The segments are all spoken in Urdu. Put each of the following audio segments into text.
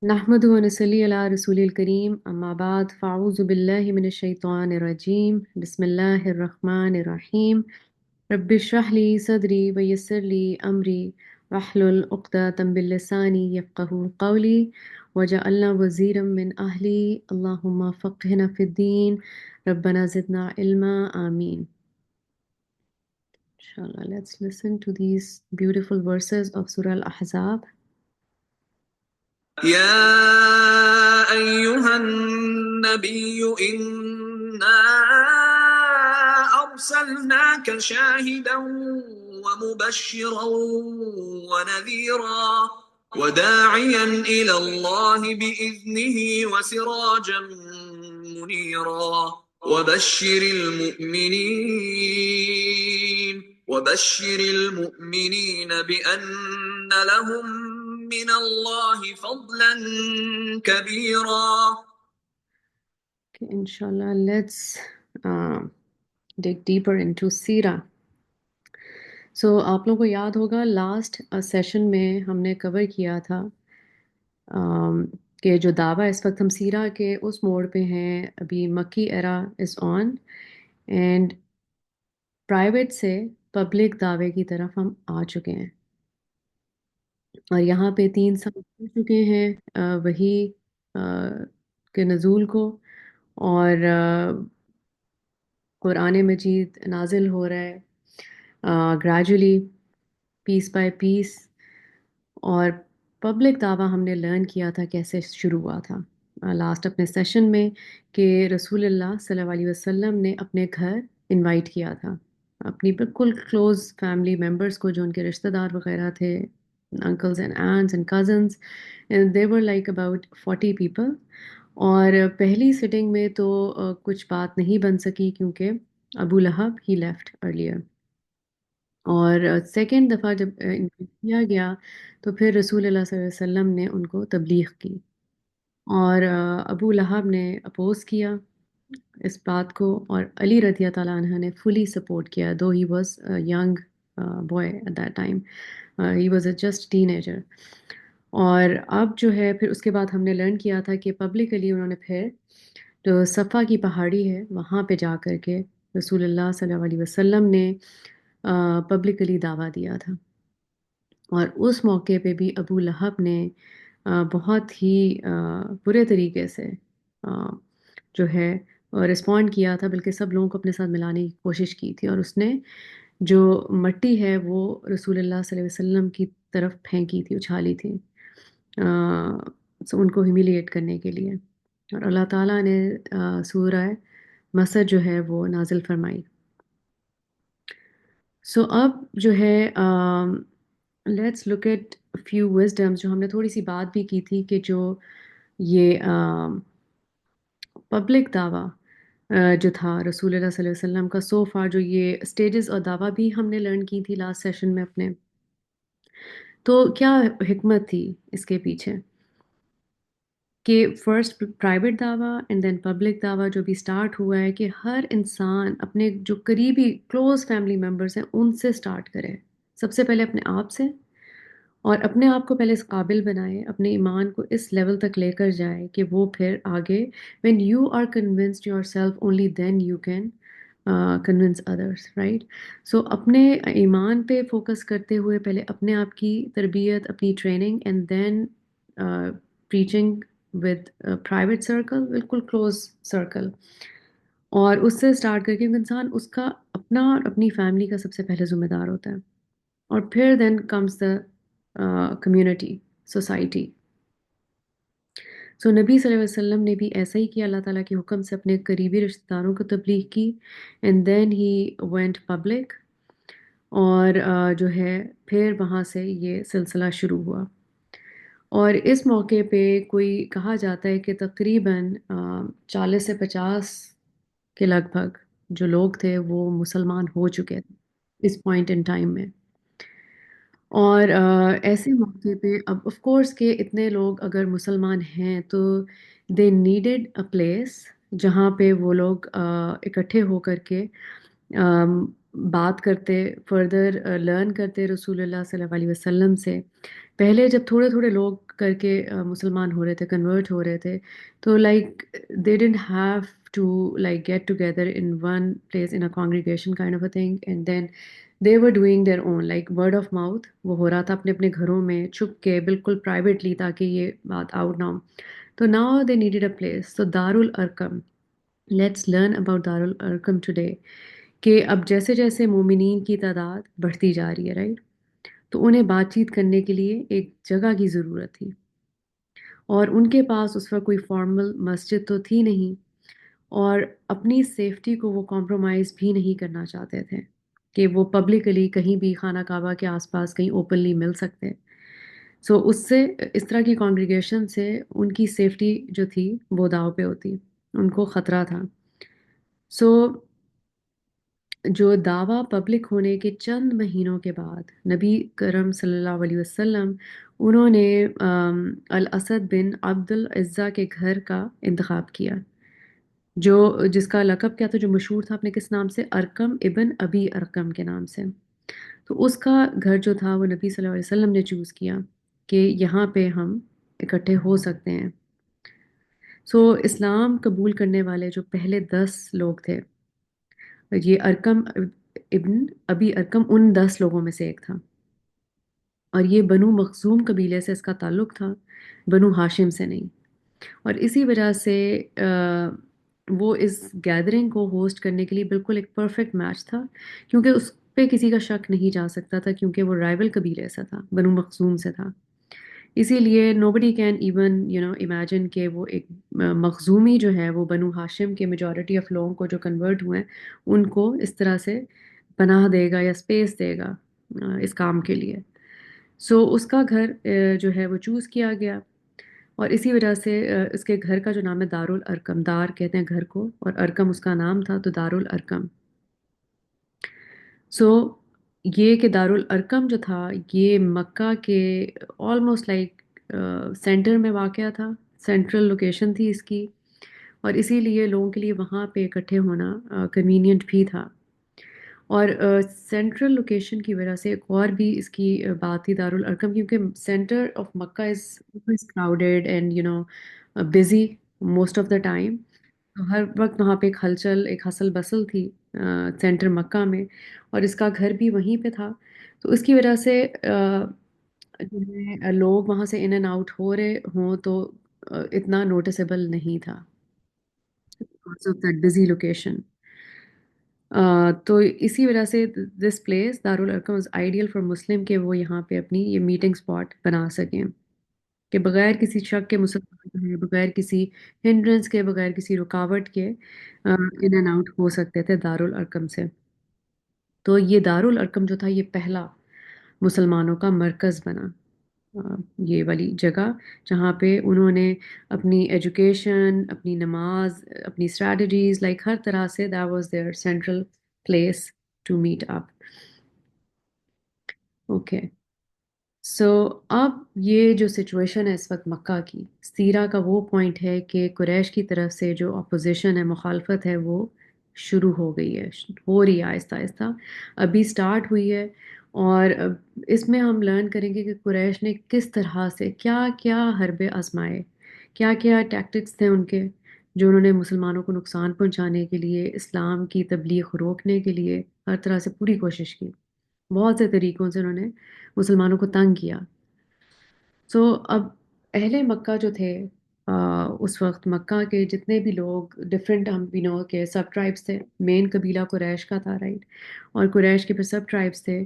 نحمده ونصلي على رسول الكريم أما بعد فأعوذ بالله من الشيطان الرجيم بسم الله الرحمن الرحيم رب اشرح لي صدري ويسر لي أمري واحلل عقدة من لساني يفقهوا قولي وجعلنا وزيرا من أهلي اللهم فقهنا في الدين ربنا زدنا علما آمين. Inshallah, let's listen to these beautiful verses of Surah Al-Ahzab. يا أيها النبي إنا أرسلناك شاهدا ومبشرا ونذيرا وداعيا إلى الله بإذنه وسراجا منيرا وبشر المؤمنين بأن لهم من الله فضلا كبيرا. Okay, inshallah, let's dig deeper into Sira. So آپ لوگوں کو یاد ہوگا لاسٹ سیشن میں ہم نے کور کیا تھا کہ جو دعویٰ اس وقت ہم سیرا کے اس موڑ پہ ہیں، ابھی مکی ایرا از آن اینڈ پرائیویٹ سے پبلک دعوے کی طرف ہم آ چکے ہیں، اور یہاں پہ 3 سال ہو چکے ہیں وہی کے نزول کو، اور قرآن مجید نازل ہو رہا ہے گریجولی، پیس بائی پیس، اور پبلک دعویٰ ہم نے لرن کیا تھا کیسے شروع ہوا تھا لاسٹ اپنے سیشن میں، کہ رسول اللہ صلی اللہ علیہ وسلم نے اپنے گھر انوائٹ کیا تھا اپنی بالکل کلوز فیملی ممبرس کو، جو ان کے رشتہ دار وغیرہ تھے، uncles and aunts and cousins, they were like about 40 people. اور پہلی سٹنگ میں تو کچھ بات نہیں بن سکی کیونکہ ابو لہب ہی لیفٹ ارلیئر، اور سیکنڈ دفعہ جب انوائٹ کیا گیا تو پھر رسول اللہ صلی اللہ علیہ وسلم نے ان کو تبلیغ کی، اور ابو لہب نے اپوز کیا اس بات کو، اور علی رضی اللہ تعالیٰ عنہ نے فلی سپورٹ کیا، دو he was young boy at that time, he was a just teenager. اور اب جو ہے پھر اس کے بعد ہم نے لرن کیا تھا کہ پبلکلی انہوں نے پھر جو صفا کی پہاڑی ہے وہاں پہ جا کر کے رسول اللہ صلی اللہ علیہ وسلم نے پبلکلی دعویٰ دیا تھا، اور اس موقع پہ بھی ابو لہب نے بہت ہی برے طریقے سے جو ہے رسپونڈ کیا تھا، بلکہ سب لوگوں کو اپنے ساتھ ملانے کی کوشش کی تھی، اور اس نے جو مٹی ہے وہ رسول اللہ صلی اللہ علیہ وسلم کی طرف پھینکی تھی، اچھالی تھی ان کو ہیمیلیٹ کرنے کے لیے، اور اللہ تعالیٰ نے سورہ مسد جو ہے وہ نازل فرمائی. سو اب جو ہے لیٹس لک ایٹ فیو وزڈمس، جو ہم نے تھوڑی سی بات بھی کی تھی، کہ جو یہ پبلک دعویٰ جو تھا رسول اللہ صلی اللہ علیہ وسلم کا سو فار، جو یہ اسٹیجز اور دعویٰ بھی ہم نے لرن کی تھی لاسٹ سیشن میں اپنے، تو کیا حکمت تھی اس کے پیچھے، کہ فرسٹ پرائیویٹ دعویٰ اینڈ دین پبلک دعویٰ جو بھی سٹارٹ ہوا ہے، کہ ہر انسان اپنے جو قریبی کلوز فیملی ممبرس ہیں ان سے سٹارٹ کرے، سب سے پہلے اپنے آپ سے، اور اپنے آپ کو پہلے اس قابل بنائے، اپنے ایمان کو اس لیول تک لے کر جائے کہ وہ پھر آگے when you are convinced yourself only then you can convince others, right? So اپنے ایمان پہ فوکس کرتے ہوئے پہلے اپنے آپ کی تربیت، اپنی training, and then preaching with private circle، بالکل کلوز سرکل، اور اس سے سٹارٹ کر کے انسان اس کا اپنا اور اپنی فیملی کا سب سے پہلے ذمہ دار ہوتا ہے، اور پھر then comes the community, society. So نبی صلی اللہ علیہ وسلم نے بھی ایسا ہی کیا، اللہ تعالیٰ کے حکم سے اپنے قریبی رشتہ داروں کو تبلیغ کی، and then he went public, اور جو ہے پھر وہاں سے یہ سلسلہ شروع ہوا. اور اس موقع پہ کوئی کہا جاتا ہے کہ تقریباً 40 سے 50 کے لگ بھگ جو لوگ تھے وہ مسلمان ہو چکے تھے اس پوائنٹ ان ٹائم میں. اور ایسے موقع پہ اب آف کورس کہ اتنے لوگ اگر مسلمان ہیں تو دے نیڈیڈ اے پلیس جہاں پہ وہ لوگ اکٹھے ہو کر کے بات کرتے، فردر لرن کرتے رسول اللہ صلی اللہ علیہ وسلم سے. پہلے جب تھوڑے تھوڑے لوگ کر کے مسلمان ہو رہے تھے، کنورٹ ہو رہے تھے، تو like they didn't have to like get together in one place in a congregation kind of a thing, and then they were doing their own like word of mouth, وہ ہو رہا تھا اپنے اپنے گھروں میں چھپ کے بالکل پرائیویٹلی تاکہ یہ بات آؤٹ نہ ہو. تو now they needed a place, تو دار الارقم. لیٹس لرن اباؤٹ دار الارقم ٹوڈے. کہ اب جیسے جیسے مومنین کی تعداد بڑھتی جا رہی ہے، رائٹ، تو انہیں بات چیت کرنے کے لیے ایک جگہ کی ضرورت تھی، اور ان کے پاس اس وقت کوئی فارمل مسجد تو تھی نہیں، اور اپنی سیفٹی کو وہ کمپرومائز بھی نہیں کرنا چاہتے تھے کہ وہ پبلکلی کہیں بھی خانہ کعبہ کے آس پاس کہیں اوپنلی مل سکتے. سو اس سے اس طرح کی کانگریگیشن سے ان کی سیفٹی جو تھی وہ داؤ پہ ہوتی، ان کو خطرہ تھا. سو جو دعویٰ پبلک ہونے کے چند مہینوں کے بعد نبی کرم صلی اللہ علیہ وسلم انہوں نے الاسد بن عبد العزہ کے گھر کا انتخاب کیا، جو جس کا لقب کیا تھا، جو مشہور تھا اپنے کس نام سے، ارقم ابن ابی ارقم کے نام سے. تو اس کا گھر جو تھا وہ نبی صلی اللہ علیہ وسلم نے چوز کیا کہ یہاں پہ ہم اکٹھے ہو سکتے ہیں. سو اسلام قبول کرنے والے جو پہلے 10 لوگ تھے، یہ ارقم ابن ابی ارقم ان 10 لوگوں میں سے ایک تھا، اور یہ بنو مخزوم قبیلے سے اس کا تعلق تھا، بنو ہاشم سے نہیں. اور اسی وجہ سے وہ اس گیدرنگ کو ہوسٹ کرنے کے لیے بالکل ایک پرفیکٹ میچ تھا، کیونکہ اس پہ کسی کا شک نہیں جا سکتا تھا، کیونکہ وہ رائول قبیلے سے تھا، بنو مخزوم سے تھا. اسی لیے نو بڈی کین ایون امیجن کہ وہ ایک مخزومی جو ہے وہ بنو ہاشم کے میجورٹی آف لوگوں کو جو کنورٹ ہوئے ہیں ان کو اس طرح سے پناہ دے گا یا اسپیس دے گا اس کام کے لیے. سو اس کا گھر جو ہے وہ چوز کیا گیا، اور اسی وجہ سے اس کے گھر کا جو نام ہے دار الارقم، دار کہتے ہیں گھر کو، اور ارقم اس کا نام تھا، تو دار الارقم. سو یہ کہ دار الارقم جو تھا یہ مکہ کے آلموسٹ لائک سینٹر میں واقع تھا، سینٹرل لوکیشن تھی اس کی، اور اسی لیے لوگوں کے لیے وہاں پہ اکٹھے ہونا کنوینئنٹ بھی تھا. اور سینٹرل لوکیشن کی وجہ سے ایک اور بھی اس کی بات تھی دار الارقم، کیونکہ centre of Mecca is crowded and busy most of the time. ہر وقت وہاں پہ ایک ہلچل، ایک ہسل بسل تھی سینٹر مکہ میں، اور اس کا گھر بھی وہیں پہ تھا. تو اس کی وجہ سے جو ہے لوگ وہاں سے ان اینڈ آؤٹ ہو رہے ہوں تو اتنا نوٹسیبل نہیں تھا because of that busy location. تو اسی وجہ سے دس پلیس دارالارقم از آئیڈیل فار مسلم کہ وہ یہاں پہ اپنی یہ میٹنگ اسپاٹ بنا سکیں، کہ بغیر کسی شک کے مسلمان جو ہے بغیر کسی ہنڈرنس کے، بغیر کسی رکاوٹ کے ان اینڈ آؤٹ ہو سکتے تھے دارالارقم سے. تو یہ دارالارقم جو تھا یہ پہلا مسلمانوں کا مرکز بنا، یہ والی جگہ جہاں پہ انہوں نے اپنی ایجوکیشن، اپنی نماز، اپنی اسٹریٹجیز، لائک ہر طرح سے that was there central place to meet up. Okay. So اب یہ جو سچویشن ہے اس وقت مکہ کی، سیرہ کا وہ پوائنٹ ہے کہ قریش کی طرف سے جو اپوزیشن ہے، مخالفت ہے، وہ شروع ہو گئی ہے، ہو رہی ہے آہستہ آہستہ، ابھی سٹارٹ ہوئی ہے. اور اس میں ہم لرن کریں گے کہ قریش نے کس طرح سے کیا کیا حربے آزمائے، کیا کیا ٹیکٹکس تھے ان کے، جو انہوں نے مسلمانوں کو نقصان پہنچانے کے لیے، اسلام کی تبلیغ روکنے کے لیے ہر طرح سے پوری کوشش کی. بہت سے طریقوں سے انہوں نے مسلمانوں کو تنگ کیا. سو اب اہل مکہ جو تھے اس وقت مکہ کے جتنے بھی لوگ ڈفرینٹ، ہم نو کے سب ٹرائبس تھے، مین قبیلہ قریش کا تھا، رائٹ، اور قریش کے پھر سب ٹرائبس تھے.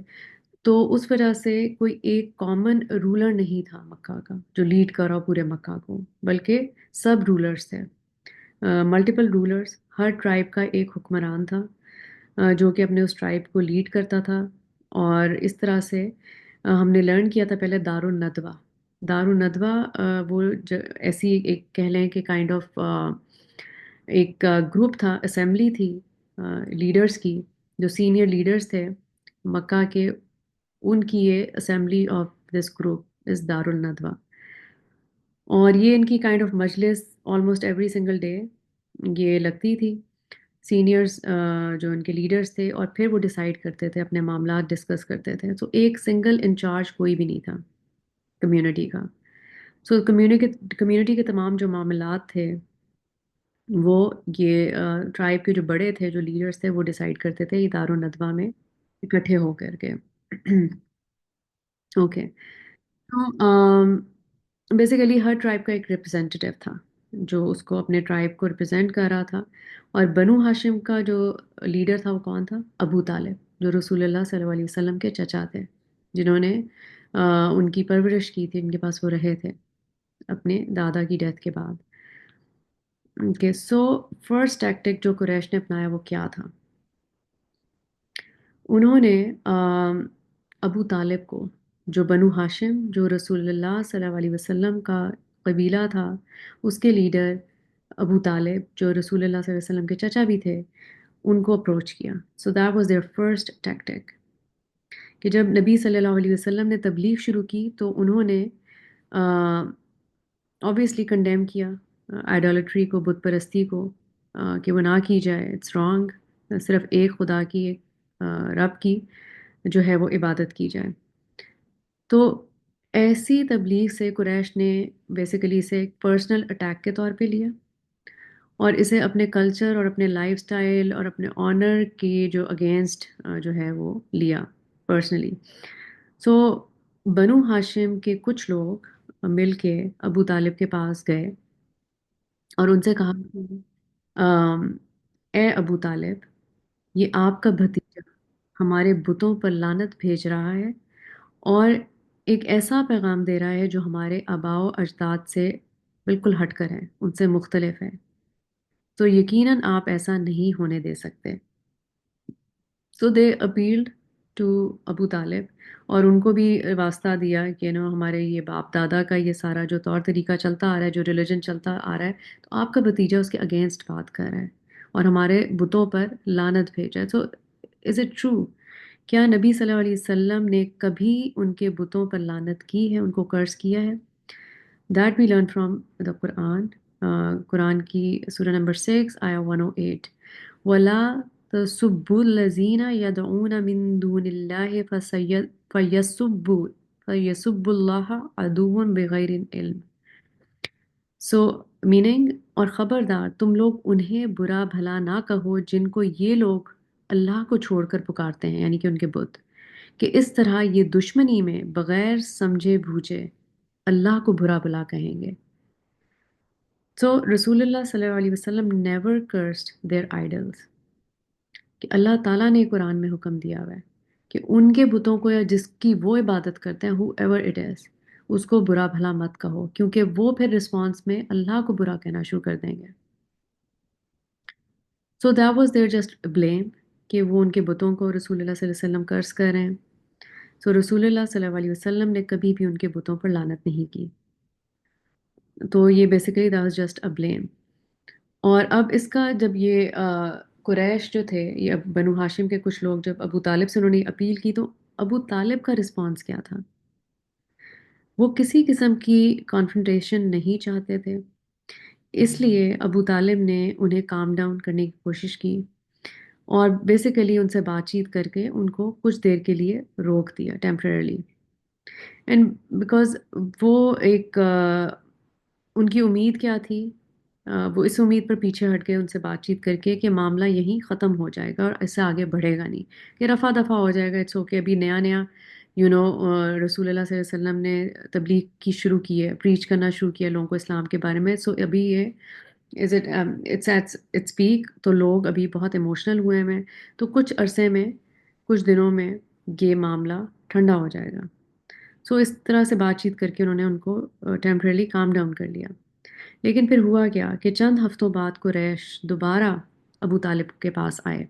تو اس وجہ سے کوئی ایک کامن رولر نہیں تھا مکہ کا جو لیڈ کر رہا ہو پورے مکہ کو، بلکہ سب رولرز تھے، ملٹیپل رولرز. ہر ٹرائب کا ایک حکمران تھا جو کہ اپنے اس ٹرائب کو لیڈ کرتا تھا. اور اس طرح سے ہم نے لرن کیا تھا پہلے دار الندوہ. دار الندوہ وہ ایسی ایک کہہ لیں کہ کائنڈ آف ایک گروپ تھا، اسمبلی تھی لیڈرز کی، جو سینئر لیڈرز تھے مکہ کے، ان کی یہ assembly of this group is دار الندوہ. اور یہ ان کی کائنڈ آف مجلس آلموسٹ ایوری سنگل ڈے یہ لگتی تھی. سینئرز جو ان کے لیڈرز تھے، اور پھر وہ ڈیسائیڈ کرتے تھے، اپنے معاملات ڈسکس کرتے تھے. تو ایک سنگل انچارج کوئی بھی نہیں تھا کمیونٹی کا. سو کمیونٹی کے تمام جو معاملات تھے وہ یہ ٹرائب کے جو بڑے تھے، جو لیڈرز تھے، وہ ڈیسائیڈ کرتے تھے دار و ندوہ میں اکٹھے ہو کر کے. اوکے. تو بیسیکلی ہر ٹرائب کا ایک ریپرزینٹیو تھا جو اس کو اپنے ٹرائب کو ریپرزینٹ کر رہا تھا. اور بنو ہاشم کا جو لیڈر تھا وہ کون تھا؟ ابو طالب، جو رسول اللہ صلی اللہ علیہ وسلم کے چچا تھے، جنہوں نے ان کی پرورش کی تھی، ان کے پاس وہ رہے تھے اپنے دادا کی ڈیتھ کے بعد. اوکے. سو فرسٹ ٹیکٹک جو قریش نے اپنایا وہ کیا تھا؟ انہوں نے ابو طالب کو، جو بنو ہاشم، جو رسول اللہ صلی اللہ علیہ وسلم کا قبیلہ تھا، اس کے لیڈر ابو طالب، جو رسول اللہ صلی اللہ علیہ وسلم کے چچا بھی تھے، ان کو اپروچ کیا. So that was their first tactic. کہ جب نبی صلی اللہ علیہ وسلم نے تبلیغ شروع کی تو انہوں نے obviously کنڈیم کیا آئیڈالٹری کو، بت پرستی کو، کہ وہ نہ کی جائے، اٹس رانگ. صرف ایک خدا کی، ایک رب کی جو ہے وہ عبادت کی جائے. تو ایسی تبلیغ سے قریش نے بیسیکلی اسے ایک پرسنل اٹیک کے طور پہ لیا، اور اسے اپنے کلچر اور اپنے لائف سٹائل اور اپنے آنر کی جو اگینسٹ جو ہے وہ لیا پرسنلی. سو بنو ہاشم کے کچھ لوگ مل کے ابو طالب کے پاس گئے اور ان سے کہا کہ آم، اے ابو طالب، یہ آپ کا بھتیجا ہمارے بتوں پر لعنت بھیج رہا ہے اور ایک ایسا پیغام دے رہا ہے جو ہمارے آباء و اجداد سے بالکل ہٹ کر ہے، ان سے مختلف ہے. تو یقیناً آپ ایسا نہیں ہونے دے سکتے. سو دے اپیلڈ ٹو ابو طالب، اور ان کو بھی واسطہ دیا کہ ہمارے یہ باپ دادا کا یہ سارا جو طور طریقہ چلتا آ رہا ہے، جو ریلیجن چلتا آ رہا ہے، تو آپ کا بھتیجا اس کے اگینسٹ بات کر رہا ہے اور ہمارے بتوں پر لعنت بھیجا ہے. سو از اٹ ٹرو؟ کیا نبی صلی اللہ علیہ وسلم نے کبھی ان کے بتوں پر لعنت کی ہے، ان کو کرس کیا ہے؟ That we learn from the Quran. قرآن کی سورہ نمبر 6 آیا 108. وَلَا تَسُبُّوا الَّذِينَ يَدْعُونَ مِن دُونِ اللَّهِ فَيَسُبُّوا اللَّهَ عَدُوًّا بِغَيْرِ علم. سو میننگ، اور خبردار تم لوگ انہیں برا بھلا نہ کہو جن کو یہ لوگ اللہ کو چھوڑ کر پکارتے ہیں، یعنی کہ ان کے بت، کہ اس طرح یہ دشمنی میں بغیر سمجھے بوجھے اللہ کو برا بھلا کہیں گے. سو رسول اللہ صلی اللہ علیہ وسلم نیور کرسڈ دیئر آئیڈلس. کہ اللہ تعالیٰ نے قرآن میں حکم دیا ہوا ہے کہ ان کے بتوں کو، یا جس کی وہ عبادت کرتے ہیں، ہو ایور اٹ از، اس کو برا بھلا مت کہو، کیونکہ وہ پھر رسپانس میں اللہ کو برا کہنا شروع کر دیں گے. So that was there just blame, کہ وہ ان کے بتوں کو رسول اللہ صلی اللہ علیہ وسلم کرس کر رہے ہیں. سو رسول اللہ صلی اللہ علیہ وسلم نے کبھی بھی ان کے بتوں پر لعنت نہیں کی. تو یہ basically that was just a blame. اور اب اس کا جب یہ قریش جو تھے، یہ بنو ہاشم کے کچھ لوگ جب ابو طالب سے انہوں نے اپیل کی، تو ابو طالب کا رسپانس کیا تھا؟ وہ کسی قسم کی کانفرنٹیشن نہیں چاہتے تھے، اس لیے ابو طالب نے انہیں کام ڈاؤن کرنے کی کوشش کی اور بیسیکلی ان سے بات چیت کر کے ان کو کچھ دیر کے لیے روک دیا ٹیمپرریلی. اینڈ بیکاز وہ ایک ان کی امید کیا تھی، وہ اس امید پر پیچھے ہٹ گئے ان سے بات چیت کر کے کہ معاملہ یہیں ختم ہو جائے گا اور اس سے آگے بڑھے گا نہیں، کہ رفع دفع ہو جائے گا، اٹس اوکے. ابھی نیا نیا رسول اللہ صلی اللہ علیہ وسلم نے تبلیغ کی شروع کی ہے، پریچ کرنا شروع کیا لوگوں کو اسلام کے بارے میں. سو ابھی یہ is it it's at it's peak, تو لوگ ابھی بہت ایموشنل ہوئے ہیں. تو کچھ عرصے میں، کچھ دنوں میں یہ معاملہ ٹھنڈا ہو جائے گا. سو اس طرح سے بات چیت کر کے انہوں نے ان کو ٹیمپرریلی کام ڈاؤن کر لیا. لیکن پھر ہوا کیا کہ چند ہفتوں بعد قریش دوبارہ ابو طالب کے پاس آئے،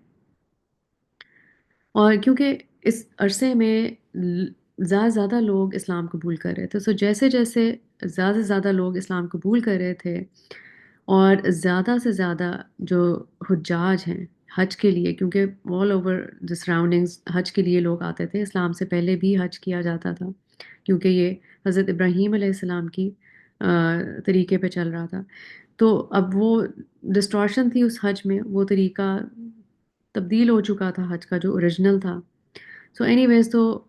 اور کیونکہ اس عرصے میں زیادہ سے زیادہ لوگ اسلام قبول کر رہے تھے. سو جیسے جیسے زیادہ سے زیادہ لوگ اسلام قبول کر رہے تھے اور زیادہ سے زیادہ جو حجاج ہیں حج کے لیے، کیونکہ آل اوور دی سراؤنڈنگس حج کے لیے لوگ آتے تھے، اسلام سے پہلے بھی حج کیا جاتا تھا کیونکہ یہ حضرت ابراہیم علیہ السلام کی طریقے پہ چل رہا تھا. تو اب وہ ڈسٹورشن تھی اس حج میں، وہ طریقہ تبدیل ہو چکا تھا حج کا جو اوریجنل تھا. سو اینی ویز، تو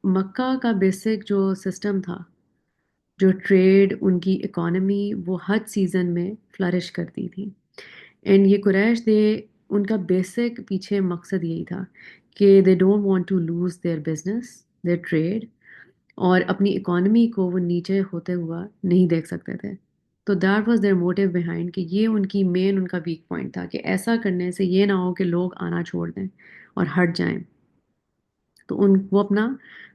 مکہ کا بیسک جو سسٹم تھا جو ٹریڈ، ان کی اکانومی وہ حج سیزن میں فلرش کرتی تھی. اینڈ یہ قریش دے، ان کا بیسک پیچھے مقصد یہی تھا کہ they don't want to lose their business, their trade, اور اپنی اکانومی کو وہ نیچے ہوتے ہوا نہیں دیکھ سکتے تھے. تو that was their motive behind, کہ یہ ان کی مین، ان کا ویک پوائنٹ تھا کہ ایسا کرنے سے یہ نہ ہو کہ لوگ آنا چھوڑ دیں اور ہٹ جائیں. تو وہ اپنا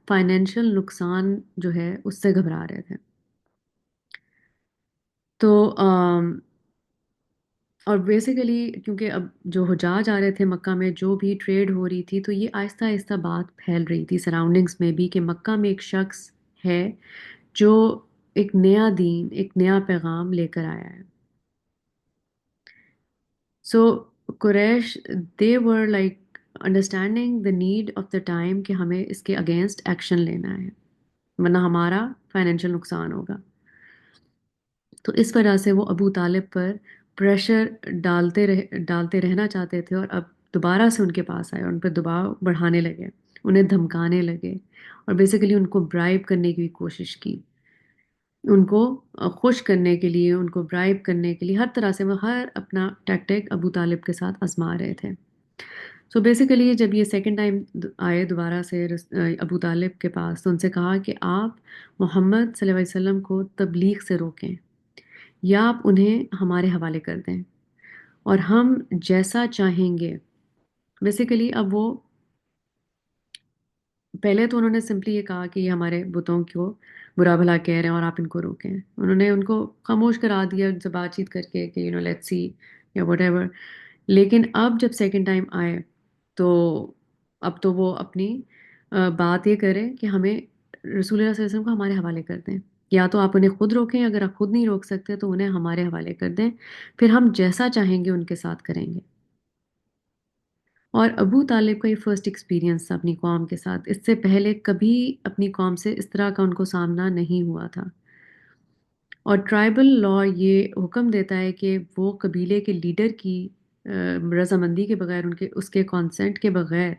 فائنینشیل نقصان جو ہے اس سے گھبرا رہے تھے. تو اور بیسیکلی کیونکہ اب جو حجاج آ رہے تھے مکہ میں، جو بھی ٹریڈ ہو رہی تھی، تو یہ آہستہ آہستہ بات پھیل رہی تھی سراؤنڈنگس میں بھی کہ مکہ میں ایک شخص ہے جو ایک نیا دین، ایک نیا پیغام لے کر آیا ہے. So Quraysh they were like understanding the need of the time کہ ہمیں اس کے اگینسٹ ایکشن لینا ہے، ورنہ ہمارا فائنینشیل نقصان ہوگا. تو اس وجہ سے وہ ابو طالب پر پریشر ڈالتے رہنا چاہتے تھے، اور اب دوبارہ سے ان کے پاس آئے اور ان پر دباؤ بڑھانے لگے، انہیں دھمکانے لگے، اور بیسیکلی ان کو برائب کرنے کی کوشش کی. ان کو خوش کرنے کے لیے، ان کو برائب کرنے کے لیے ہر طرح سے وہ ہر اپنا ٹیکٹک ابو طالب کے ساتھ آزما رہے تھے. سو بیسیکلی جب یہ سیکنڈ ٹائم آئے دوبارہ سے ابو طالب کے پاس، تو ان سے کہا کہ آپ محمد صلی اللہ علیہ وسلم کو تبلیغ سے روکیں، یا آپ انہیں ہمارے حوالے کر دیں اور ہم جیسا چاہیں گے. بیسیکلی اب وہ پہلے تو انہوں نے سمپلی یہ کہا کہ یہ ہمارے بتوں کو برا بھلا کہہ رہے ہیں اور آپ ان کو روکیں. انہوں نے ان کو خاموش کرا دیا ان سے بات چیت کر کے کہ لیٹس سی یا وٹ ایور. لیکن اب جب سیکنڈ ٹائم آئے تو اب تو وہ اپنی بات یہ کریں کہ ہمیں رسول اللہ صلی اللہ علیہ وسلم کو ہمارے حوالے کر دیں، یا تو آپ انہیں خود روکیں، اگر آپ خود نہیں روک سکتے تو انہیں ہمارے حوالے کر دیں، پھر ہم جیسا چاہیں گے ان کے ساتھ کریں گے. اور ابو طالب کا یہ فرسٹ ایکسپیرینس تھا اپنی قوم کے ساتھ. اس سے پہلے کبھی اپنی قوم سے اس طرح کا ان کو سامنا نہیں ہوا تھا. اور ٹرائبل لا یہ حکم دیتا ہے کہ وہ قبیلے کے لیڈر کی رضامندی کے بغیر، اس کے کانسنٹ کے بغیر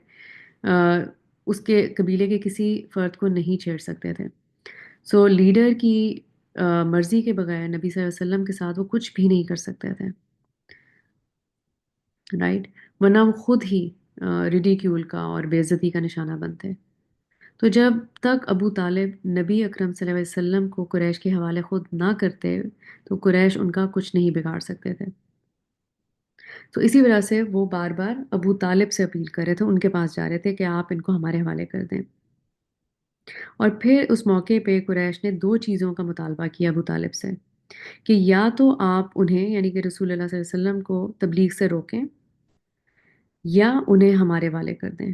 اس کے قبیلے کے کسی فرد کو نہیں چھیڑ سکتے تھے. سو لیڈر کی مرضی کے بغیر نبی صلی اللہ علیہ وسلم کے ساتھ وہ کچھ بھی نہیں کر سکتے تھے، رائٹ؟ ورنہ وہ خود ہی ریڈیکیول کا اور بے عزتی کا نشانہ بنتے. تو جب تک ابو طالب نبی اکرم صلی اللہ علیہ وسلم کو قریش کے حوالے خود نہ کرتے تو قریش ان کا کچھ نہیں بگاڑ سکتے تھے. تو اسی وجہ سے وہ بار بار ابو طالب سے اپیل کر رہے تھے، ان کے پاس جا رہے تھے کہ آپ ان کو ہمارے حوالے کر دیں. اور پھر اس موقع پہ قریش نے دو چیزوں کا مطالبہ کیا ابو طالب سے، کہ یا تو آپ انہیں یعنی کہ رسول اللہ صلی اللہ علیہ وسلم کو تبلیغ سے روکیں، یا انہیں ہمارے حوالے کر دیں،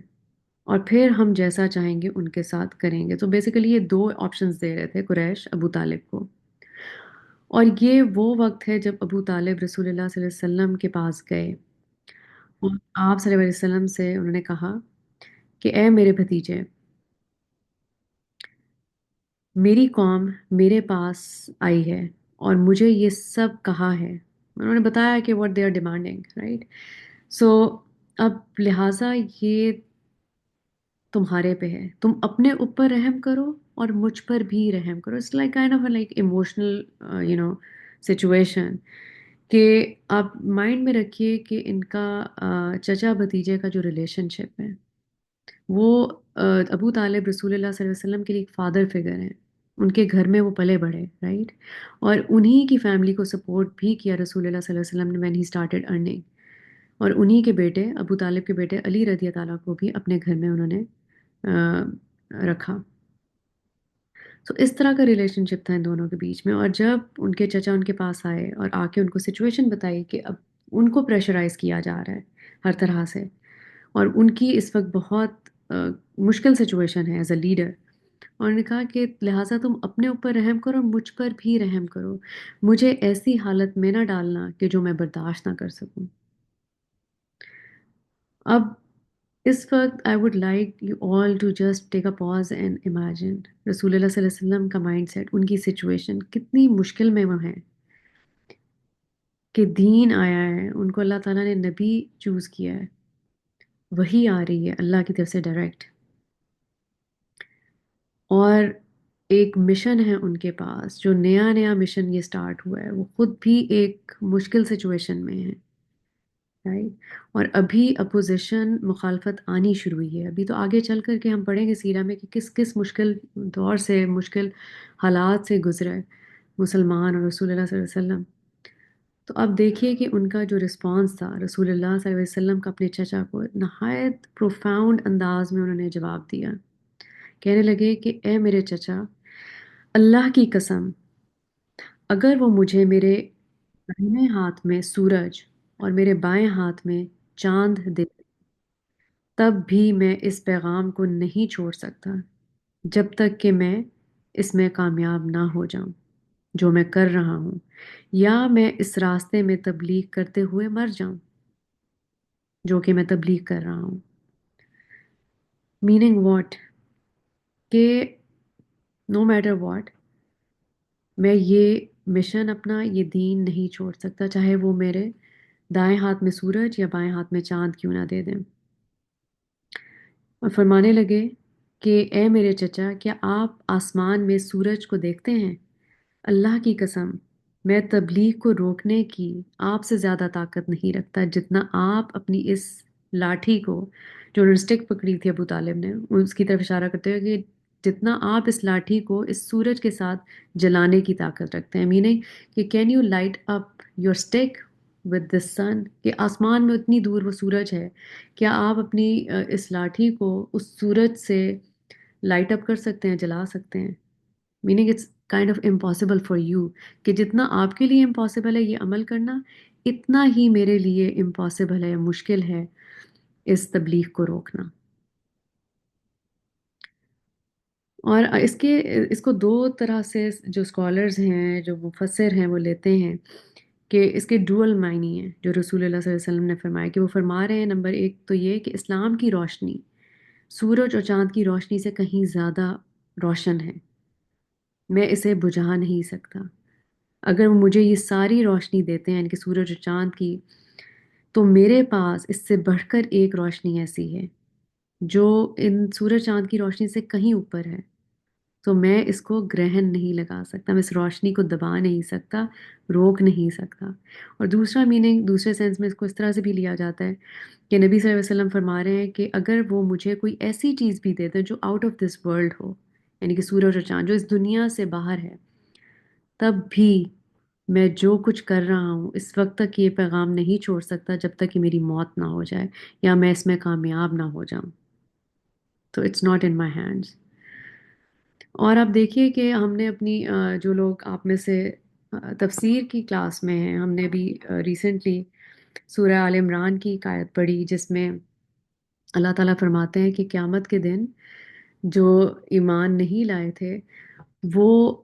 اور پھر ہم جیسا چاہیں گے ان کے ساتھ کریں گے. تو بیسیکلی یہ دو آپشنز دے رہے تھے قریش ابو طالب کو. اور یہ وہ وقت ہے جب ابو طالب رسول اللہ صلی اللہ علیہ وسلم کے پاس گئے اور آپ صلی اللہ علیہ وسلم سے انہوں نے کہا کہ اے میرے بھتیجے، میری قوم میرے پاس آئی ہے اور مجھے یہ سب کہا ہے. انہوں نے بتایا کہ what they are demanding, right? So اب لہٰذا یہ تمہارے پہ ہے، تم اپنے اوپر رحم کرو اور مجھ پر بھی رحم کرو. It's like kind of like emotional situation, کہ آپ مائنڈ میں رکھیے کہ ان کا چچا بھتیجے کا جو ریلیشن شپ ہے وہ ابو طالب رسول اللہ صلی اللہ علیہ وسلم کے لیے ایک فادر فگر ہیں. ان کے گھر میں وہ پلے بڑھے، رائٹ؟ اور انہی کی فیملی کو سپورٹ بھی کیا رسول اللہ صلی اللہ علیہ وسلم نے when he started earning. اور انہی کے بیٹے ابو طالب کے بیٹے علی رضی اللہ تعالیٰ کو بھی اپنے گھر میں انہوں نے رکھا. تو اس طرح کا ریلیشن شپ تھا ان دونوں کے بیچ میں. اور جب ان کے چچا ان کے پاس آئے اور آ کے ان کو سچویشن بتائی کہ اب ان کو پریشرائز کیا جا رہا ہے ہر طرح سے، اور ان کی اس وقت بہت مشکل سچویشن ہے ایز اے لیڈر، اور انہوں نے کہا کہ لہٰذا تم اپنے اوپر رحم کرو اور مجھ پر بھی رحم کرو، مجھے ایسی حالت میں نہ ڈالنا کہ جو میں برداشت نہ کر سکوں. اب اس وقت I would like you all to just take a pause and imagine رسول اللہ صلی اللہ علیہ وسلم کا مائنڈ سیٹ، ان کی سچویشن کتنی مشکل میں وہ ہیں کہ دین آیا ہے، ان کو اللہ تعالیٰ نے نبی چوز کیا ہے، وہی آ رہی ہے اللہ کی طرف سے ڈائریکٹ، اور ایک مشن ہے ان کے پاس، جو نیا نیا مشن یہ سٹارٹ ہوا ہے، وہ خود بھی ایک مشکل سچویشن میں ہے، رائٹ؟ اور ابھی اپوزیشن مخالفت آنی شروع ہوئی ہے، ابھی تو آگے چل کر کے ہم پڑھیں گے سیرہ میں کہ کس کس مشکل دور سے، مشکل حالات سے گزرا ہے مسلمان اور رسول اللہ صلی اللہ علیہ وسلم۔ تو اب دیکھیے کہ ان کا جو رسپانس تھا رسول اللہ صلی اللہ علیہ وسلم کا اپنے چچا کو، نہایت پروفاؤنڈ انداز میں انہوں نے جواب دیا۔ کہنے لگے کہ اے میرے چچا، اللہ کی قسم، اگر وہ مجھے میرے داہنے ہاتھ میں سورج اور میرے بائیں ہاتھ میں چاند دے، تب بھی میں اس پیغام کو نہیں چھوڑ سکتا جب تک کہ میں اس میں کامیاب نہ ہو جاؤں جو میں کر رہا ہوں، یا میں اس راستے میں تبلیغ کرتے ہوئے مر جاؤں جو کہ میں تبلیغ کر رہا ہوں۔ Meaning what? کہ نو میٹر واٹ، میں یہ مشن اپنا، یہ دین نہیں چھوڑ سکتا، چاہے وہ میرے دائیں ہاتھ میں سورج یا بائیں ہاتھ میں چاند کیوں نہ دے دیں۔ اور فرمانے لگے کہ اے میرے چچا، کیا آپ آسمان میں سورج کو دیکھتے ہیں؟ اللہ کی قسم، میں تبلیغ کو روکنے کی آپ سے زیادہ طاقت نہیں رکھتا جتنا آپ اپنی اس لاٹھی کو، جو انہوں نے اسٹک پکڑی تھی ابو طالب نے، اس کی طرف اشارہ کرتے ہوئے کہ جتنا آپ اس لاٹھی کو اس سورج کے ساتھ جلانے کی طاقت رکھتے ہیں، میننگ کہ can you light up your stick with this sun, کہ آسمان میں اتنی دور وہ سورج ہے، کیا آپ اپنی اس لاٹھی کو اس سورج سے لائٹ اپ کر سکتے ہیں، جلا سکتے ہیں؟ Meaning it's kind of impossible for you, کہ جتنا آپ کے لیے امپاسبل ہے یہ عمل کرنا، اتنا ہی میرے لیے امپاسبل ہے، مشکل ہے اس تبلیغ کو روکنا۔ اور اس کو دو طرح سے جو اسکالرز ہیں، جو مفسر ہیں، وہ لیتے ہیں کہ اس کے ڈوئل معنی ہیں جو رسول اللہ صلی اللہ علیہ وسلم نے فرمایا، کہ وہ فرما رہے ہیں نمبر ایک تو یہ کہ اسلام کی روشنی سورج اور چاند کی روشنی سے کہیں زیادہ روشن ہے، میں اسے بجھا نہیں سکتا۔ اگر وہ مجھے یہ ساری روشنی دیتے ہیں، یعنی کہ سورج اور چاند کی، تو میرے پاس اس سے بڑھ کر ایک روشنی ایسی ہے جو ان سورج چاند کی روشنی سے کہیں اوپر ہے، تو میں اس کو گرہن نہیں لگا سکتا، میں اس روشنی کو دبا نہیں سکتا، روک نہیں سکتا۔ اور دوسرا میننگ، دوسرے سینس میں اس کو اس طرح سے بھی لیا جاتا ہے کہ نبی صلی اللہ علیہ وسلم فرما رہے ہیں کہ اگر وہ مجھے کوئی ایسی چیز بھی دے دیں جو آؤٹ آف دس ورلڈ ہو، یعنی کہ سورج اور چاند جو اس دنیا سے باہر ہے، تب بھی میں جو کچھ کر رہا ہوں اس وقت تک یہ پیغام نہیں چھوڑ سکتا جب تک کہ میری موت نہ ہو جائے یا میں اس میں کامیاب نہ ہو جاؤں۔ تو it's not in my hands. اور آپ دیکھیے کہ ہم نے اپنی جو لوگ آپ میں سے تفسیر کی کلاس میں ہیں، ہم نے بھی ریسنٹلی سورہ آل عمران کی ایک آیت پڑھی جس میں اللہ تعالیٰ فرماتے ہیں کہ قیامت کے دن جو ایمان نہیں لائے تھے، وہ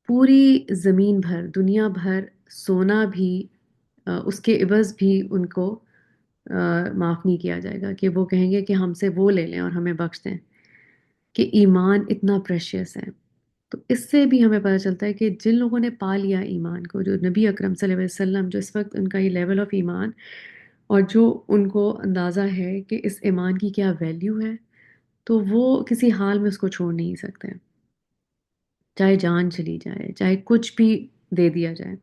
پوری زمین بھر، دنیا بھر سونا بھی، اس کے عوض بھی ان کو معاف نہیں کیا جائے گا، کہ وہ کہیں گے کہ ہم سے وہ لے لیں اور ہمیں بخش دیں، کہ ایمان اتنا پریشیس ہے۔ تو اس سے بھی ہمیں پتہ چلتا ہے کہ جن لوگوں نے پا لیا ایمان کو، جو نبی اکرم صلی اللہ علیہ وسلم، جو اس وقت ان کا یہ لیول آف ایمان، اور جو ان کو اندازہ ہے کہ اس ایمان کی کیا ویلیو ہے، تو وہ کسی حال میں اس کو چھوڑ نہیں سکتے، چاہے جان چلی جائے، چاہے کچھ بھی دے دیا جائے۔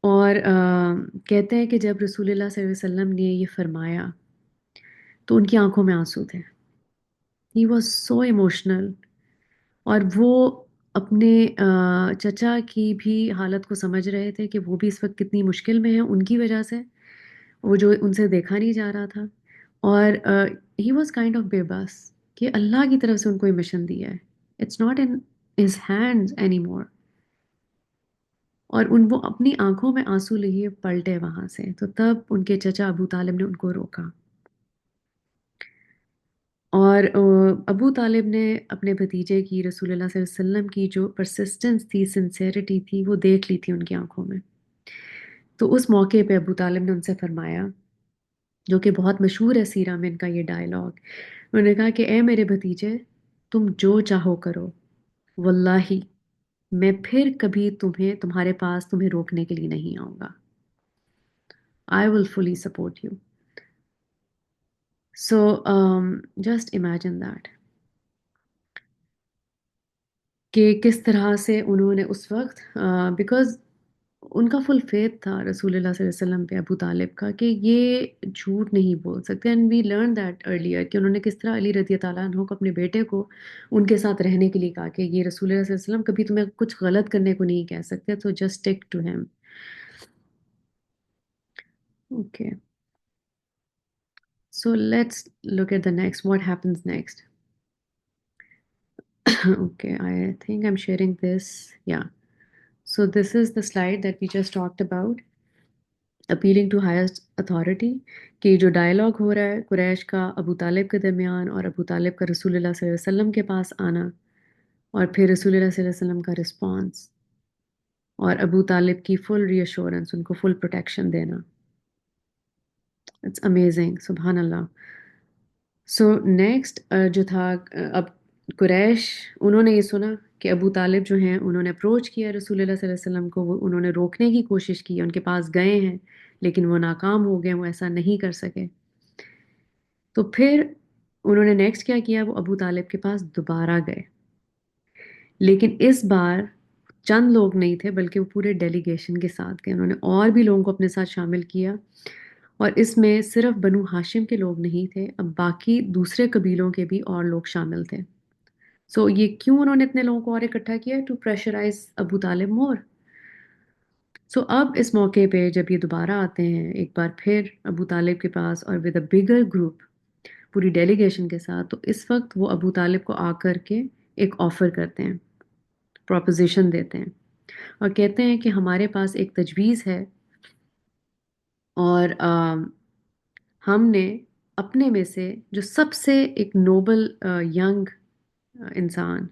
اور کہتے ہیں کہ جب رسول اللہ صلی اللہ علیہ وسلم نے یہ فرمایا تو ان کی آنکھوں میں آنسو تھے۔ ہی واز سو ایموشنل، اور وہ اپنے چچا کی بھی حالت کو سمجھ رہے تھے کہ وہ بھی اس وقت کتنی مشکل میں ہیں ان کی وجہ سے، وہ جو ان سے دیکھا نہیں جا رہا تھا۔ اور ہی واز کائنڈ آف بے بس، کہ اللہ کی طرف سے ان کو یہ مشن دیا ہے، it's not in his hands any more. اور وہ اپنی آنکھوں میں آنسو لیے پلٹے وہاں سے، تو تب ان کے چچا ابو طالب نے ان کو روکا۔ اور ابو طالب نے اپنے بھتیجے کی، رسول اللہ صلی اللہ علیہ وسلم کی جو پرسسٹنس تھی، سنسیریٹی تھی، وہ دیکھ لی تھی ان کی آنکھوں میں۔ تو اس موقع پہ ابو طالب نے ان سے فرمایا، جو کہ بہت مشہور ہے سیرہ میں ان کا یہ ڈائلاگ، انہوں نے کہا کہ اے میرے بھتیجے، تم جو چاہو کرو، واللہ میں پھر کبھی تمہارے پاس تمہیں روکنے کے لیے نہیں آؤں گا۔ I will fully support you. So just imagine that. کہ کس طرح سے انہوں نے اس وقت بیکاز ان کا فل فیتھ تھا رسول اللہ صلی اللہ علیہ وسلم پہ ابو طالب کا کہ یہ جھوٹ نہیں بول سکتے، and we learn that earlier کہ انہوں نے کس طرح علی رضی تعالیٰ عنہ کو اپنے بیٹے کو ان کے ساتھ رہنے کے لیے کہا کہ یہ رسول اللہ صلی اللہ علیہ وسلم کبھی تمہیں کچھ غلط کرنے کو نہیں کہہ سکتے، تو just stick to him. Okay, so let's look at the next what happens next. Okay, I think I'm sharing this. Yeah. So this is the slide that we just talked about. Appealing to highest authority کہ جو ڈائلاگ ہو رہا ہے قریش کا ابو طالب کے درمیان اور ابو طالب کا رسول اللہ صلی اللہ علیہ وسلم کے پاس آنا، اور پھر رسول اللہ صلی اللہ علیہ وسلم کا رسپانس اور ابو طالب کی فل ری ایشورنس، ان کو فل پروٹیکشن دینا. اٹس امیزنگ، سبحان اللہ. سو نیکسٹ جو تھا اب قریش، انہوں نے یہ سنا کہ ابو طالب جو ہیں انہوں نے اپروچ کیا رسول اللہ صلی اللہ علیہ وسلم کو، وہ انہوں نے روکنے کی کوشش کی، ان کے پاس گئے ہیں لیکن وہ ناکام ہو گئے، وہ ایسا نہیں کر سکے. تو پھر انہوں نے نیکسٹ کیا کیا، وہ ابو طالب کے پاس دوبارہ گئے، لیکن اس بار چند لوگ نہیں تھے بلکہ وہ پورے ڈیلیگیشن کے ساتھ گئے. انہوں نے اور بھی لوگوں کو اپنے ساتھ شامل کیا، اور اس میں صرف بنو ہاشم کے لوگ نہیں تھے، اب باقی دوسرے قبیلوں کے بھی اور لوگ شامل تھے. سو یہ کیوں انہوں نے اتنے لوگوں کو اور اکٹھا کیا؟ ٹو پریشرائز ابو طالب مور. سو اب اس موقع پہ جب یہ دوبارہ آتے ہیں ایک بار پھر ابو طالب کے پاس اور ود اے بگر گروپ، پوری ڈیلیگیشن کے ساتھ، تو اس وقت وہ ابو طالب کو آ کر کے ایک آفر کرتے ہیں، پروپوزیشن دیتے ہیں، اور کہتے ہیں کہ ہمارے پاس ایک تجویز ہے، اور ہم نے اپنے میں سے جو سب سے ایک نوبل ینگ انسان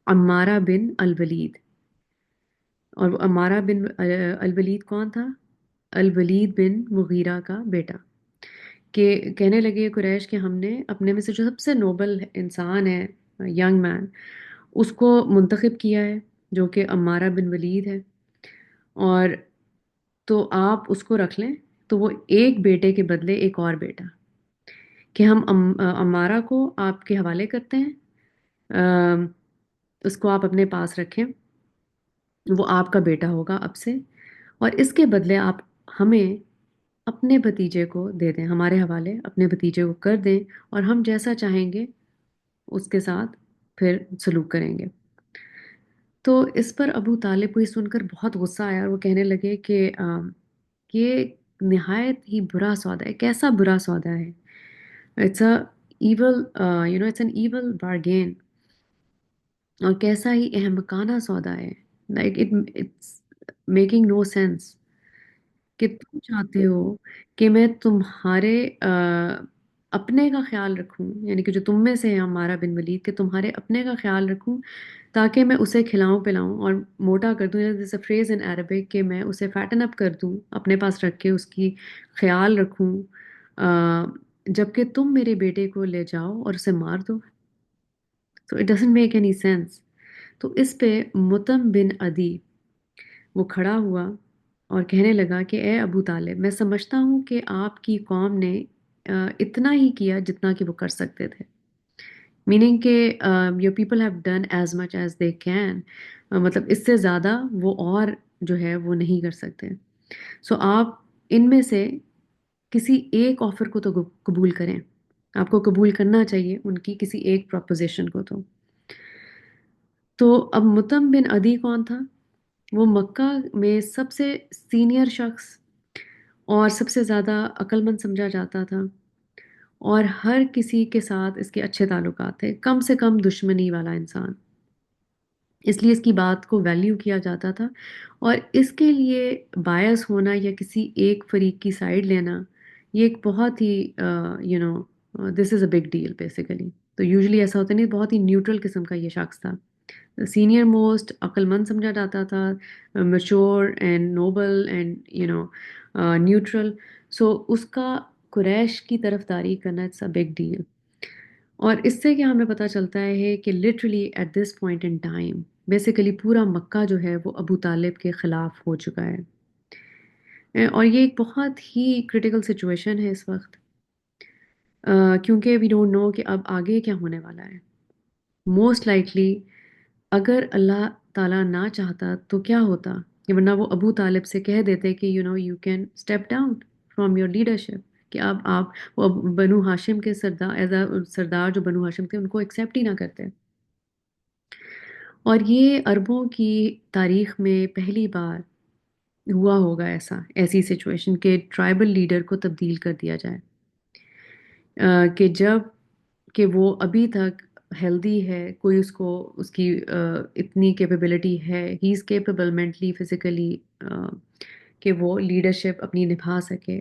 عمارہ بن الولید، اور وہ عمارہ بن الولید کون تھا؟ الولید بن مغیرہ کا بیٹا. کہ کہنے لگے قریش کہ ہم نے اپنے میں سے جو سب سے نوبل انسان ہے، ینگ مین، اس کو منتخب کیا ہے جو کہ عمارہ بن ولید ہے، اور تو آپ اس کو رکھ لیں. تو وہ ایک بیٹے کے بدلے ایک اور بیٹا، کہ ہم عمارہ کو آپ کے حوالے کرتے ہیں، اس کو آپ اپنے پاس رکھیں، وہ آپ کا بیٹا ہوگا اب سے، اور اس کے بدلے آپ ہمیں اپنے بھتیجے کو دے دیں، ہمارے حوالے اپنے بھتیجے کو کر دیں، اور ہم جیسا چاہیں گے اس کے ساتھ پھر سلوک کریں گے. تو اس پر ابو طالب کو یہ سن کر بہت غصہ آیا، اور وہ کہنے لگے کہ یہ نہایت ہی برا سودا ہے. کیسا برا سودا ہے؟ It's a evil, it's an evil bargain. اور کیسا ہی احمقانہ سودا ہے، like it's making no sense. کہ تم چاہتے ہو کہ میں تمہارے اپنے کا خیال رکھوں، یعنی کہ جو تم میں سے ہے ہمارا بن ولید، کہ تمہارے اپنے کا خیال رکھوں تاکہ میں اسے کھلاؤں پلاؤں اور موٹا کر دوں. دس اے فریز ان عربک کہ میں اسے فیٹن اپ کر دوں، اپنے پاس رکھ کے اس کی خیال رکھوں، جبکہ تم میرے بیٹے کو لے جاؤ اور اسے مار دو. تو it doesn't make any sense. تو اس پہ متم بن عدی وہ کھڑا ہوا اور کہنے لگا کہ اے ابو طالب، میں سمجھتا ہوں کہ آپ کی قوم نے اتنا ہی کیا جتنا کہ وہ کر سکتے تھے. میننگ کہ your people have done as much as they can, مطلب اس سے زیادہ وہ اور جو ہے وہ نہیں کر سکتے. سو آپ ان میں سے کسی ایک آفر کو تو قبول کریں، آپ کو قبول کرنا چاہیے ان کی کسی ایک پروپوزیشن کو. تو اب متم بن عدی کون تھا؟ وہ مکہ میں سب سے سینئر شخص اور سب سے زیادہ عقل مند سمجھا جاتا تھا، اور ہر کسی کے ساتھ اس کے اچھے تعلقات تھے، کم سے کم دشمنی والا انسان. اس لیے اس کی بات کو ویلیو کیا جاتا تھا، اور اس کے لیے بایس ہونا یا کسی ایک فریق کی سائڈ لینا، یہ ایک بہت ہی دس از اے بگ ڈیل بیسیکلی. تو یوزلی ایسا ہوتا نہیں، بہت ہی نیوٹرل قسم کا یہ شخص تھا، سینئر موسٹ، عقل مند سمجھا جاتا تھا، mature and noble and neutral. So اس کا قریش کی طرف داری کرنا اٹس اے بگ ڈیل. اور اس سے کیا ہمیں پتہ چلتا ہے کہ literally at this point in time basically پورا مکہ جو ہے وہ ابو طالب کے خلاف ہو چکا ہے. اور یہ ایک بہت ہی کریٹیکل سچویشن ہے اس وقت، کیونکہ وی ڈونٹ نو کہ اب آگے کیا ہونے والا ہے. موسٹ لائکلی اگر اللہ تعالیٰ نہ چاہتا تو کیا ہوتا، کہ ورنہ وہ ابو طالب سے کہہ دیتے کہ you can step down from your leadership, کہ اب آپ وہ بنو ہاشم کے سردار، ایز اے سردار جو بنو ہاشم تھے ان کو ایکسیپٹ ہی نہ کرتے۔ اور یہ عربوں کی تاریخ میں پہلی بار ہوا ہوگا ایسی سچویشن کہ ٹرائبل لیڈر کو تبدیل کر دیا جائے، کہ جب کہ وہ ابھی تک ہیلدی ہے، کوئی اس کو اس کی اتنی کیپیبلٹی ہے، ہی از کیپیبل مینٹلی فزیکلی، کہ وہ لیڈرشپ اپنی نبھا سکے،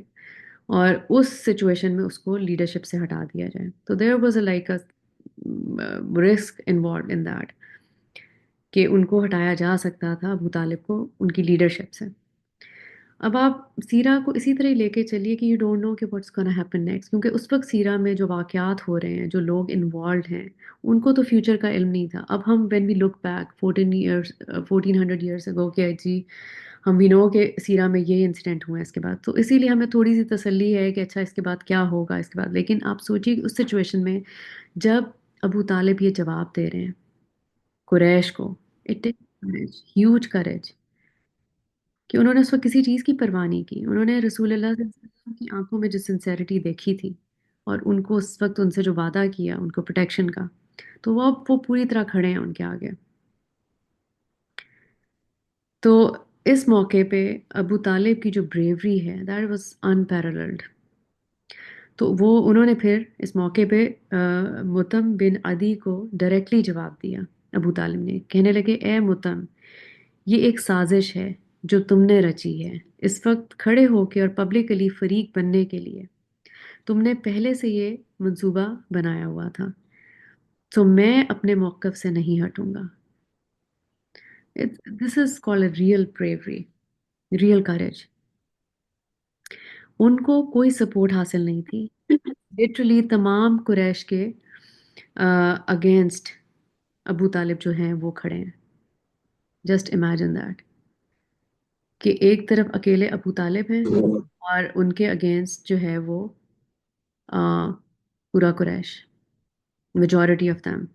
اور اس سچویشن میں اس کو لیڈرشپ سے ہٹا دیا جائے۔ تو there was a like a risk involved in that, کہ ان کو ہٹایا جا سکتا تھا ابو طالب کو ان کی لیڈرشپ سے۔ اب آپ سیرہ کو اسی طرح ہی لے کے چلیے کہ یو ڈونٹ نو کہ واٹس گونا ہیپن نیکسٹ، کیونکہ اس وقت سیرہ میں جو واقعات ہو رہے ہیں، جو لوگ انوالوڈ ہیں، ان کو تو فیوچر کا علم نہیں تھا۔ اب ہم when we look back 1400 years ago کہ جی ہم وی نو کہ سیرہ میں یہ انسیڈنٹ ہوئے ہیں اس کے بعد، تو اسی لیے ہمیں تھوڑی سی تسلی ہے کہ اچھا اس کے بعد کیا ہوگا اس کے بعد۔ لیکن آپ سوچیے کہ اس سچویشن میں جب ابو طالب یہ جواب دے رہے ہیں قریش کو، اٹ از ہیوج کریج، کہ انہوں نے اس وقت کسی چیز کی پرواہ نہیں کی۔ انہوں نے رسول اللہ صلی اللہ علیہ وسلم کی آنکھوں میں جو سنسیرٹی دیکھی تھی، اور ان کو اس وقت ان سے جو وعدہ کیا ان کو پروٹیکشن کا، تو وہ اب وہ پوری طرح کھڑے ہیں ان کے آگے۔ تو اس موقع پہ ابو طالب کی جو بریوری ہے دیٹ واز انپیرلڈ۔ تو وہ انہوں نے پھر اس موقع پہ متم بن عدی کو ڈائریکٹلی جواب دیا۔ ابو طالب نے کہنے لگے، اے متم، یہ ایک سازش ہے جو تم نے رچی ہے اس وقت کھڑے ہو کے اور پبلکلی فریق بننے کے لیے۔ تم نے پہلے سے یہ منصوبہ بنایا ہوا تھا، تو میں اپنے موقف سے نہیں ہٹوں گا۔ This is call a real bravery، real courage۔ ان کو کوئی سپورٹ حاصل نہیں تھی، لٹرلی تمام قریش کے اگینسٹ ابو طالب جو ہیں وہ کھڑے ہیں۔ جسٹ امیجن دیٹ، کہ ایک طرف اکیلے ابو طالب ہیں اور ان کے اگینسٹ جو ہے وہ پورا قریش، میجورٹی آف دیم۔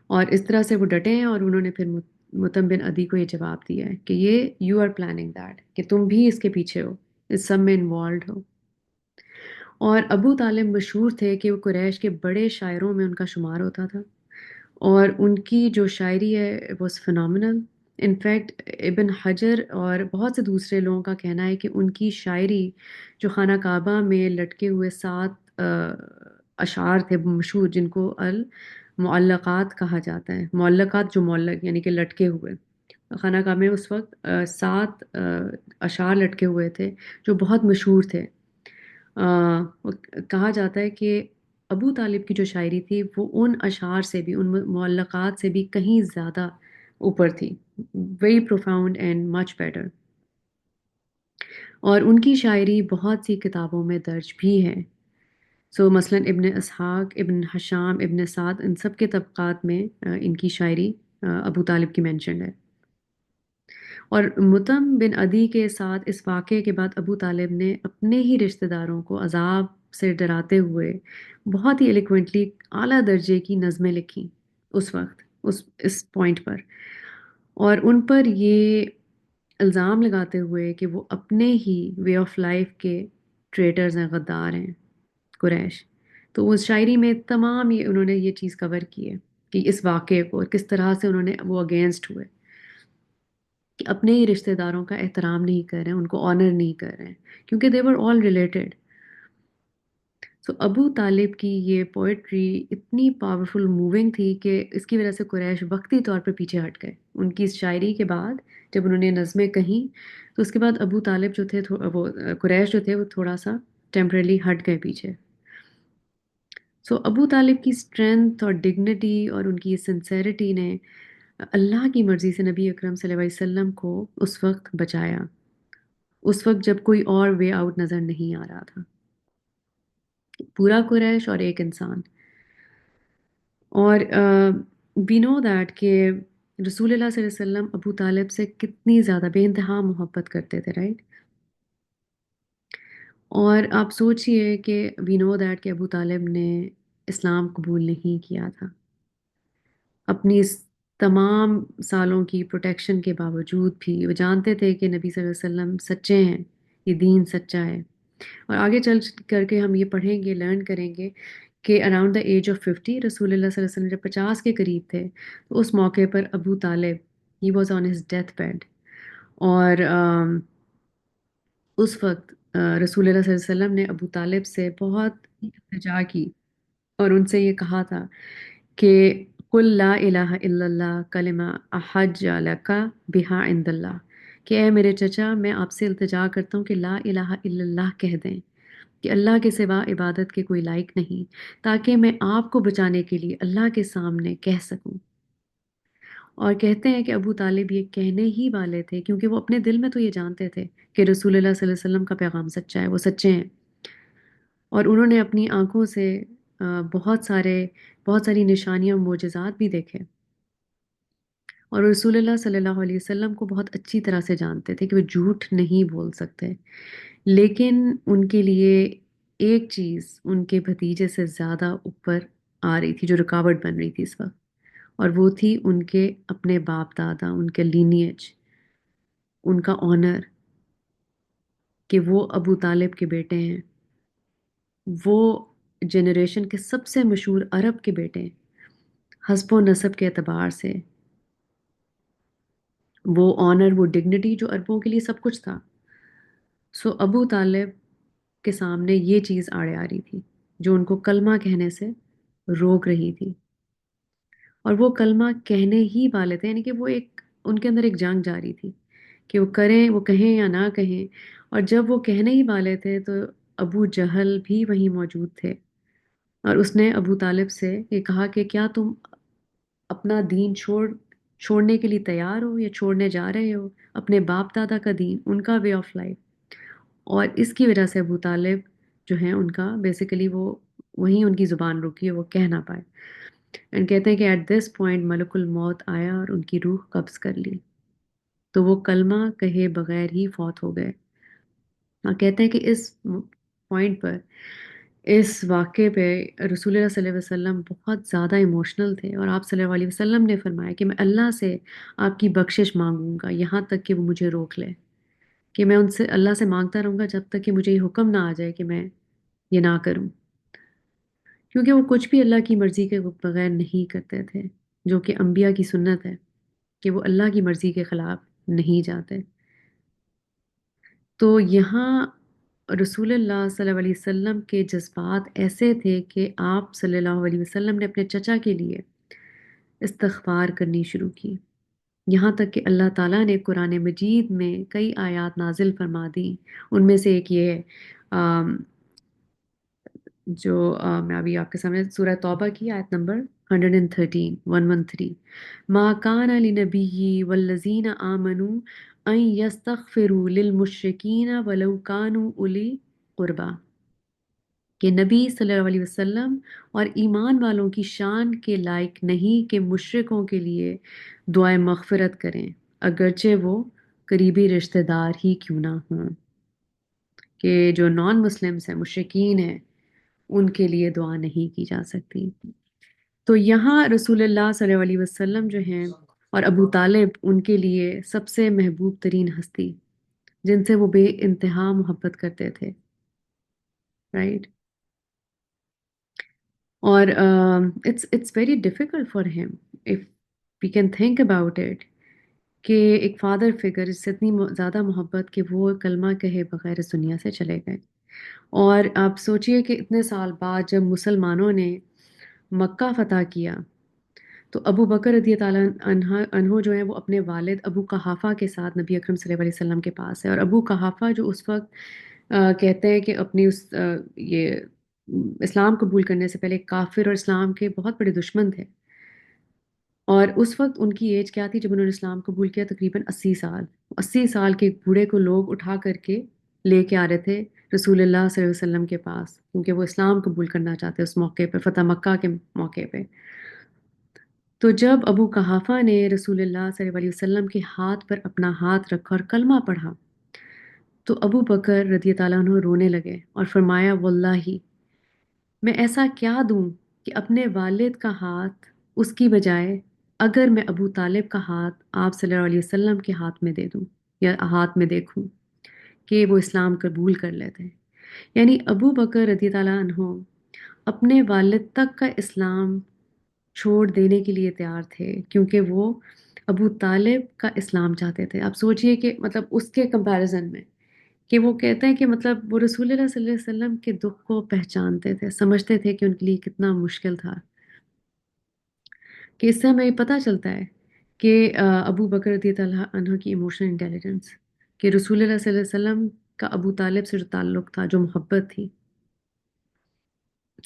اور اس طرح سے وہ ڈٹے ہیں، اور انہوں نے پھر متم بن عدی کو یہ جواب دیا ہے کہ یہ یو آر پلاننگ دیٹ، کہ تم بھی اس کے پیچھے ہو، اس سب میں انوالوڈ ہو۔ اور ابو طالب مشہور تھے کہ وہ قریش کے بڑے شاعروں میں ان کا شمار ہوتا تھا، اور ان کی جو شاعری ہے واز فنامنل۔ انفیکٹ ابن حجر اور بہت سے دوسرے لوگوں کا کہنا ہے کہ ان کی شاعری جو خانہ کعبہ میں لٹکے ہوئے 7 اشعار تھے مشہور، جن کو المعلقات کہا جاتا ہے، معلقات جو معلق یعنی کہ لٹکے ہوئے، خانہ کعبہ میں اس وقت 7 اشعار لٹکے ہوئے تھے جو بہت مشہور تھے۔ کہا جاتا ہے کہ ابو طالب کی جو شاعری تھی وہ ان اشعار سے بھی، ان معلقات سے بھی کہیں زیادہ اوپر تھی، very profound and much better. اور ان کی شاعری بہت سی کتابوں میں درج بھی ہے۔ مثلاً ابن اسحاق، ابن حشام، ابن سعد، ان سب کے طبقات میں ان کی شاعری ابو طالب کی مینشنڈ ہے۔ اور متم بن عدی کے ساتھ اس واقعے کے بعد ابو طالب نے اپنے ہی رشتہ داروں کو عذاب سے ڈراتے ہوئے بہت ہی ایلیکوینٹلی اعلیٰ درجے کی نظمیں لکھی اس وقت، اس پوائنٹ پر، اور ان پر یہ الزام لگاتے ہوئے کہ وہ اپنے ہی وے آف لائف کے ٹریٹرز ہیں، غدار ہیں قریش۔ تو اس شاعری میں تمام یہ انہوں نے یہ چیز کور کی ہے کہ اس واقعے کو اور کس طرح سے انہوں نے وہ اگینسٹ ہوئے، کہ اپنے ہی رشتہ داروں کا احترام نہیں کر رہے ہیں، ان کو آنر نہیں کر رہے ہیں، کیونکہ they were all related۔ سو ابو طالب کی یہ پوئٹری اتنی پاورفل موونگ تھی کہ اس کی وجہ سے قریش وقتی طور پر پیچھے ہٹ گئے۔ ان کی اس شاعری کے بعد جب انہوں نے نظمیں کہیں، تو اس کے بعد ابو طالب جو تھے وہ قریش جو تھے وہ تھوڑا سا ٹیمپرلی ہٹ گئے پیچھے۔ ابو طالب کی اسٹرینتھ اور ڈگنیٹی اور ان کی سنسیرٹی نے اللہ کی مرضی سے نبی اکرم صلی اللہ علیہ وسلم کو اس وقت بچایا، اس وقت جب کوئی اور وے آؤٹ نظر نہیں آ رہا تھا، پورا قریش اور ایک انسان۔ اور وی نو دیٹ کہ رسول اللہ صلی اللہ علیہ وسلم ابو طالب سے کتنی زیادہ بے انتہا محبت کرتے تھے، رائٹ؟ اور آپ سوچئے کہ وی نو دیٹ کہ ابو طالب نے اسلام قبول نہیں کیا تھا، اپنی اس تمام سالوں کی پروٹیکشن کے باوجود بھی وہ جانتے تھے کہ نبی صلی اللہ علیہ وسلم سچے ہیں، یہ دین سچا ہے۔ اور آگے چل کر کے ہم یہ پڑھیں گے، لرن کریں گے کہ اراؤنڈ دا ایج آف 50 رسول اللہ صلی اللہ علیہ وسلم جب 50 کے قریب تھے تو اس موقع پر Abu Talib he was on his death bed, اور اس وقت رسول اللہ صلی اللہ علیہ وسلم نے ابو طالب سے بہت التجا کی اور ان سے یہ کہا تھا کہ قل لا الہ الا اللہ کلمہ احج لک بہا عند اللہ، کہ اے میرے چچا میں آپ سے التجا کرتا ہوں کہ لا الہ الا اللہ کہہ دیں، کہ اللہ کے سوا عبادت کے کوئی لائق نہیں، تاکہ میں آپ کو بچانے کے لیے اللہ کے سامنے کہہ سکوں۔ اور کہتے ہیں کہ ابو طالب یہ کہنے ہی والے تھے کیونکہ وہ اپنے دل میں تو یہ جانتے تھے کہ رسول اللہ صلی اللہ علیہ وسلم کا پیغام سچا ہے، وہ سچے ہیں، اور انہوں نے اپنی آنکھوں سے بہت ساری نشانیاں اور معجزات بھی دیکھے، اور رسول اللہ صلی اللہ علیہ وسلم کو بہت اچھی طرح سے جانتے تھے کہ وہ جھوٹ نہیں بول سکتے، لیکن ان کے لیے ایک چیز ان کے بھتیجے سے زیادہ اوپر آ رہی تھی جو رکاوٹ بن رہی تھی اس وقت، اور وہ تھی ان کے اپنے باپ دادا، ان کے لینیج، ان کا آنر، کہ وہ ابو طالب کے بیٹے ہیں، وہ جنریشن کے سب سے مشہور عرب کے بیٹے ہیں، حسب و نسب کے اعتبار سے وہ آنر، وہ ڈگنیٹی جو عربوں کے لیے سب کچھ تھا۔ سو ابو طالب کے سامنے یہ چیز آڑے آ رہی تھی جو ان کو کلمہ کہنے سے روک رہی تھی، اور وہ کلمہ کہنے ہی والے تھے، یعنی کہ وہ ان کے اندر ایک جنگ جاری تھی کہ وہ کہیں یا نہ کہیں، اور جب وہ کہنے ہی والے تھے تو ابو جہل بھی وہیں موجود تھے، اور اس نے ابو طالب سے یہ کہا کہ کیا تم اپنا دین چھوڑنے کے لیے تیار ہو یا چھوڑنے جا رہے ہو، اپنے باپ دادا کا دین، ان کا وے آف لائف۔ اور اس کی وجہ سے ابو طالب جو ہیں ان کا بیسیکلی وہیں ان کی زبان رکی، وہ کہہ نہ پائے، اینڈ کہتے ہیں کہ ایٹ دس پوائنٹ ملک الموت آیا اور ان کی روح قبض کر لی، تو وہ کلمہ کہے بغیر ہی فوت ہو گئے۔ اور کہتے ہیں کہ اس پوائنٹ پر، اس واقعے پہ رسول اللہ صلی اللہ علیہ وسلم بہت زیادہ ایموشنل تھے، اور آپ صلی اللہ علیہ وسلم نے فرمایا کہ میں اللہ سے آپ کی بخشش مانگوں گا یہاں تک کہ وہ مجھے روک لے، کہ میں ان سے اللہ سے مانگتا رہوں گا جب تک کہ مجھے یہ حکم نہ آ جائے کہ میں یہ نہ کروں، کیونکہ وہ کچھ بھی اللہ کی مرضی کے بغیر نہیں کرتے تھے، جو کہ انبیاء کی سنت ہے کہ وہ اللہ کی مرضی کے خلاف نہیں جاتے۔ تو یہاں رسول اللہ صلی اللہ علیہ وسلم کے جذبات ایسے تھے کہ آپ صلی اللہ علیہ وسلم نے اپنے چچا کے لیے استغفار کرنی شروع کی، یہاں تک کہ اللہ تعالیٰ نے قرآن مجید میں کئی آیات نازل فرما دی، ان میں سے ایک یہ ہے جو میں ابھی آپ کے سامنے سورہ توبہ کی آیت نمبر 113 113، ما کان لنبی والذین آمنوا ان یستغفروا للمشرکین ولو کانوا اولی قربا، کہ نبی صلی اللہ علیہ وسلم اور ایمان والوں کی شان کے لائق نہیں کہ مشرکوں کے لیے دعائے مغفرت کریں اگرچہ وہ قریبی رشتہ دار ہی کیوں نہ ہوں، کہ جو نان مسلمس ہیں، مشرکین ہیں، ان کے لیے دعا نہیں کی جا سکتی۔ تو یہاں رسول اللہ صلی اللہ علیہ وسلم جو ہیں اور ابو طالب ان کے لیے سب سے محبوب ترین ہستی، جن سے وہ بے انتہا محبت کرتے تھے، رائٹ؟ اور it's very difficult for him if we can think about it, کہ ایک فادر فگر جس سے اتنی زیادہ محبت کہ وہ کلمہ کہے بغیر اس دنیا سے چلے گئے۔ اور آپ سوچئے کہ اتنے سال بعد جب مسلمانوں نے مکہ فتح کیا تو ابو بکر رضی تعالیٰ عنہ جو ہیں وہ اپنے والد ابو قحافہ کے ساتھ نبی اکرم صلی اللہ علیہ وسلم کے پاس ہے، اور ابو قحافہ جو اس وقت کہتے ہیں کہ اپنی یہ اسلام قبول کرنے سے پہلے کافر اور اسلام کے بہت بڑے دشمن تھے، اور اس وقت ان کی ایج کیا تھی جب انہوں نے اسلام قبول کیا؟ تقریباً 80 سال۔ 80 سال کے ایک بوڑھے کو لوگ اٹھا کر کے لے کے آ رہے تھے رسول اللہ صلی اللہ علیہ وسلم کے پاس، کیونکہ وہ اسلام قبول کرنا چاہتے اس موقع پہ، فتح مکہ کے موقع پہ۔ تو جب ابو قحافہ نے رسول اللہ صلی اللہ علیہ وسلم کے ہاتھ پر اپنا ہاتھ رکھا اور کلمہ پڑھا تو ابو بکر رضی تعالیٰ عنہ رونے لگے اور فرمایا واللہ میں ایسا کیا دوں کہ اپنے والد کا ہاتھ اس کی بجائے اگر میں ابو طالب کا ہاتھ آپ صلی اللہ علیہ وسلم کے ہاتھ میں دے دوں یا ہاتھ میں دیکھوں کہ وہ اسلام قبول کر لیتے ہیں. یعنی ابو بکر رضی اللہ عنہ اپنے والد تک کا اسلام چھوڑ دینے کے لیے تیار تھے کیونکہ وہ ابو طالب کا اسلام چاہتے تھے. آپ سوچئے کہ مطلب اس کے کمپیریزن میں کہ وہ کہتے ہیں کہ مطلب وہ رسول اللہ صلی اللہ علیہ وسلم کے دکھ کو پہچانتے تھے، سمجھتے تھے کہ ان کے لیے کتنا مشکل تھا. کہ اس سے ہمیں یہ پتہ چلتا ہے کہ ابو بکر رضی اللہ عنہ کی ایموشنل انٹیلیجنس، کہ رسول اللہ صلی اللہ علیہ وسلم کا ابو طالب سے جو تعلق تھا، جو محبت تھی،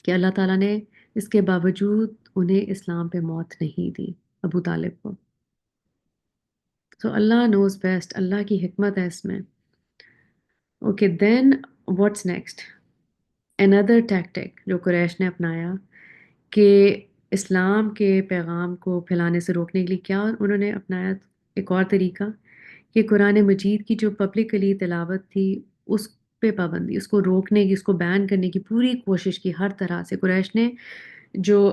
کہ اللہ تعالیٰ نے اس کے باوجود انہیں اسلام پہ موت نہیں دی ابو طالب کو. سو اللہ نوز بیسٹ، اللہ کی حکمت ہے اس میں. Okay then what's next? اندر ٹیکٹک جو قریش نے اپنایا کہ اسلام کے پیغام کو پھیلانے سے روکنے کے لیے کیا انہوں نے اپنایا؟ ایک اور طریقہ کہ قرآن مجید کی جو پبلکلی تلاوت تھی اس پہ پابندی، اس کو روکنے کی، اس کو بین کرنے کی پوری کوشش کی ہر طرح سے. قریش نے جو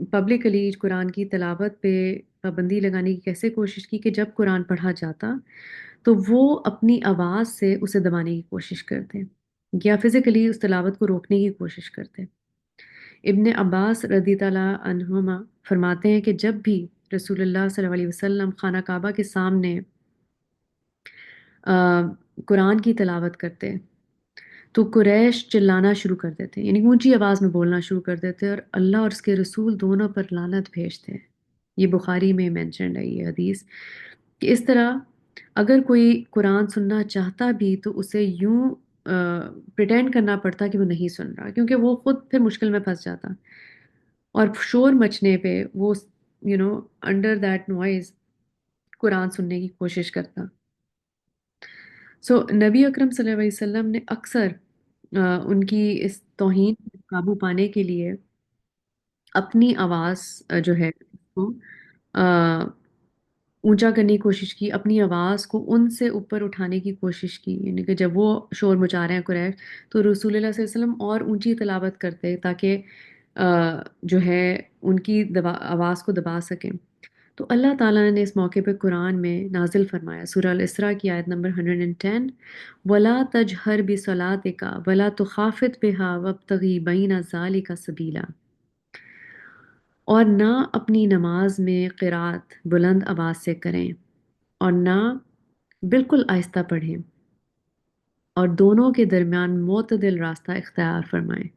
پبلکلی قرآن کی تلاوت پہ پابندی لگانے کی کیسے کوشش کی کہ جب قرآن پڑھا جاتا تو وہ اپنی آواز سے اسے دبانے کی کوشش کرتے یا فزیکلی اس تلاوت کو روکنے کی کوشش کرتے. ابن عباس رضی اللہ عنہما فرماتے ہیں کہ جب بھی رسول اللہ صلی اللہ علیہ وسلم خانہ کعبہ کے سامنے قرآن کی تلاوت کرتے تو قریش چلانا شروع کر دیتے، یعنی اونچی آواز میں بولنا شروع کر دیتے اور اللہ اور اس کے رسول دونوں پر لعنت بھیجتے ہیں. یہ بخاری میں مینشنڈ ہے یہ حدیث، کہ اس طرح اگر کوئی قرآن سننا چاہتا بھی تو اسے یوں پریٹینڈ کرنا پڑتا کہ وہ نہیں سن رہا، کیونکہ وہ خود پھر مشکل میں پھنس جاتا اور شور مچنے پہ وہ انڈر دیٹ نوائز قرآن سننے کی کوشش کرتا. سو نبی اکرم صلی اللہ علیہ وسلم نے اکثر ان کی اس توہین پر قابو پانے کے لیے اپنی آواز جو ہے اس کو اونچا کرنے کی کوشش کی، اپنی آواز کو ان سے اوپر اٹھانے کی کوشش کی. یعنی کہ جب وہ شور مچا رہے ہیں قریش تو رسول اللہ صلی اللہ علیہ وسلم اور اونچی تلاوت کرتے تاکہ جو ہے ان کی آواز کو دبا سکیں. تو اللہ تعالیٰ نے اس موقع پہ قرآن میں نازل فرمایا سورہ الاسراء کی آیت نمبر 110، وَلَا تَجْهَرْ بِصَلَاتِكَ وَلَا تُخَافِتْ بِهَا وَابْتَغِ بَيْنَ ذَلِكَ سَبِيلًا، اور نہ اپنی نماز میں قرات بلند آواز سے کریں اور نہ بالکل آہستہ پڑھیں، اور دونوں کے درمیان معتدل راستہ اختیار فرمائیں.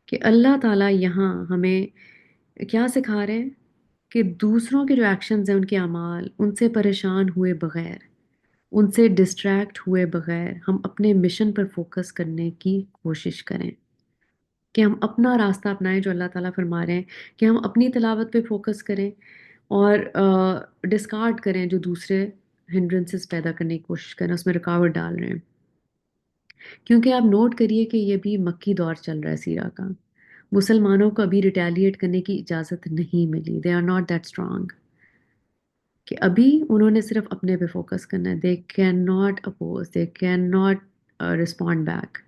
کہ اللہ تعالیٰ یہاں ہمیں کیا سکھا رہے ہیں کہ دوسروں کے جو ایکشنز ہیں، ان کے اعمال، ان سے پریشان ہوئے بغیر، ان سے ڈسٹریکٹ ہوئے بغیر ہم اپنے مشن پر فوکس کرنے کی کوشش کریں، کہ ہم اپنا راستہ اپنائیں جو اللہ تعالیٰ فرما رہے ہیں، کہ ہم اپنی تلاوت پہ فوکس کریں اور ڈسکارڈ کریں جو دوسرے ہنڈرنسز پیدا کرنے کی کوشش کریں، اس میں رکاوٹ ڈال رہے ہیں. کیونکہ آپ نوٹ کریے کہ یہ بھی مکی دور چل رہا ہے سیرہ کا، مسلمانوں کو ابھی ریٹیلیٹ کرنے کی اجازت نہیں ملی. They are not that strong, کہ ابھی انہوں نے صرف اپنے پہ فوکس کرنا ہے. They can not oppose, they can not respond back.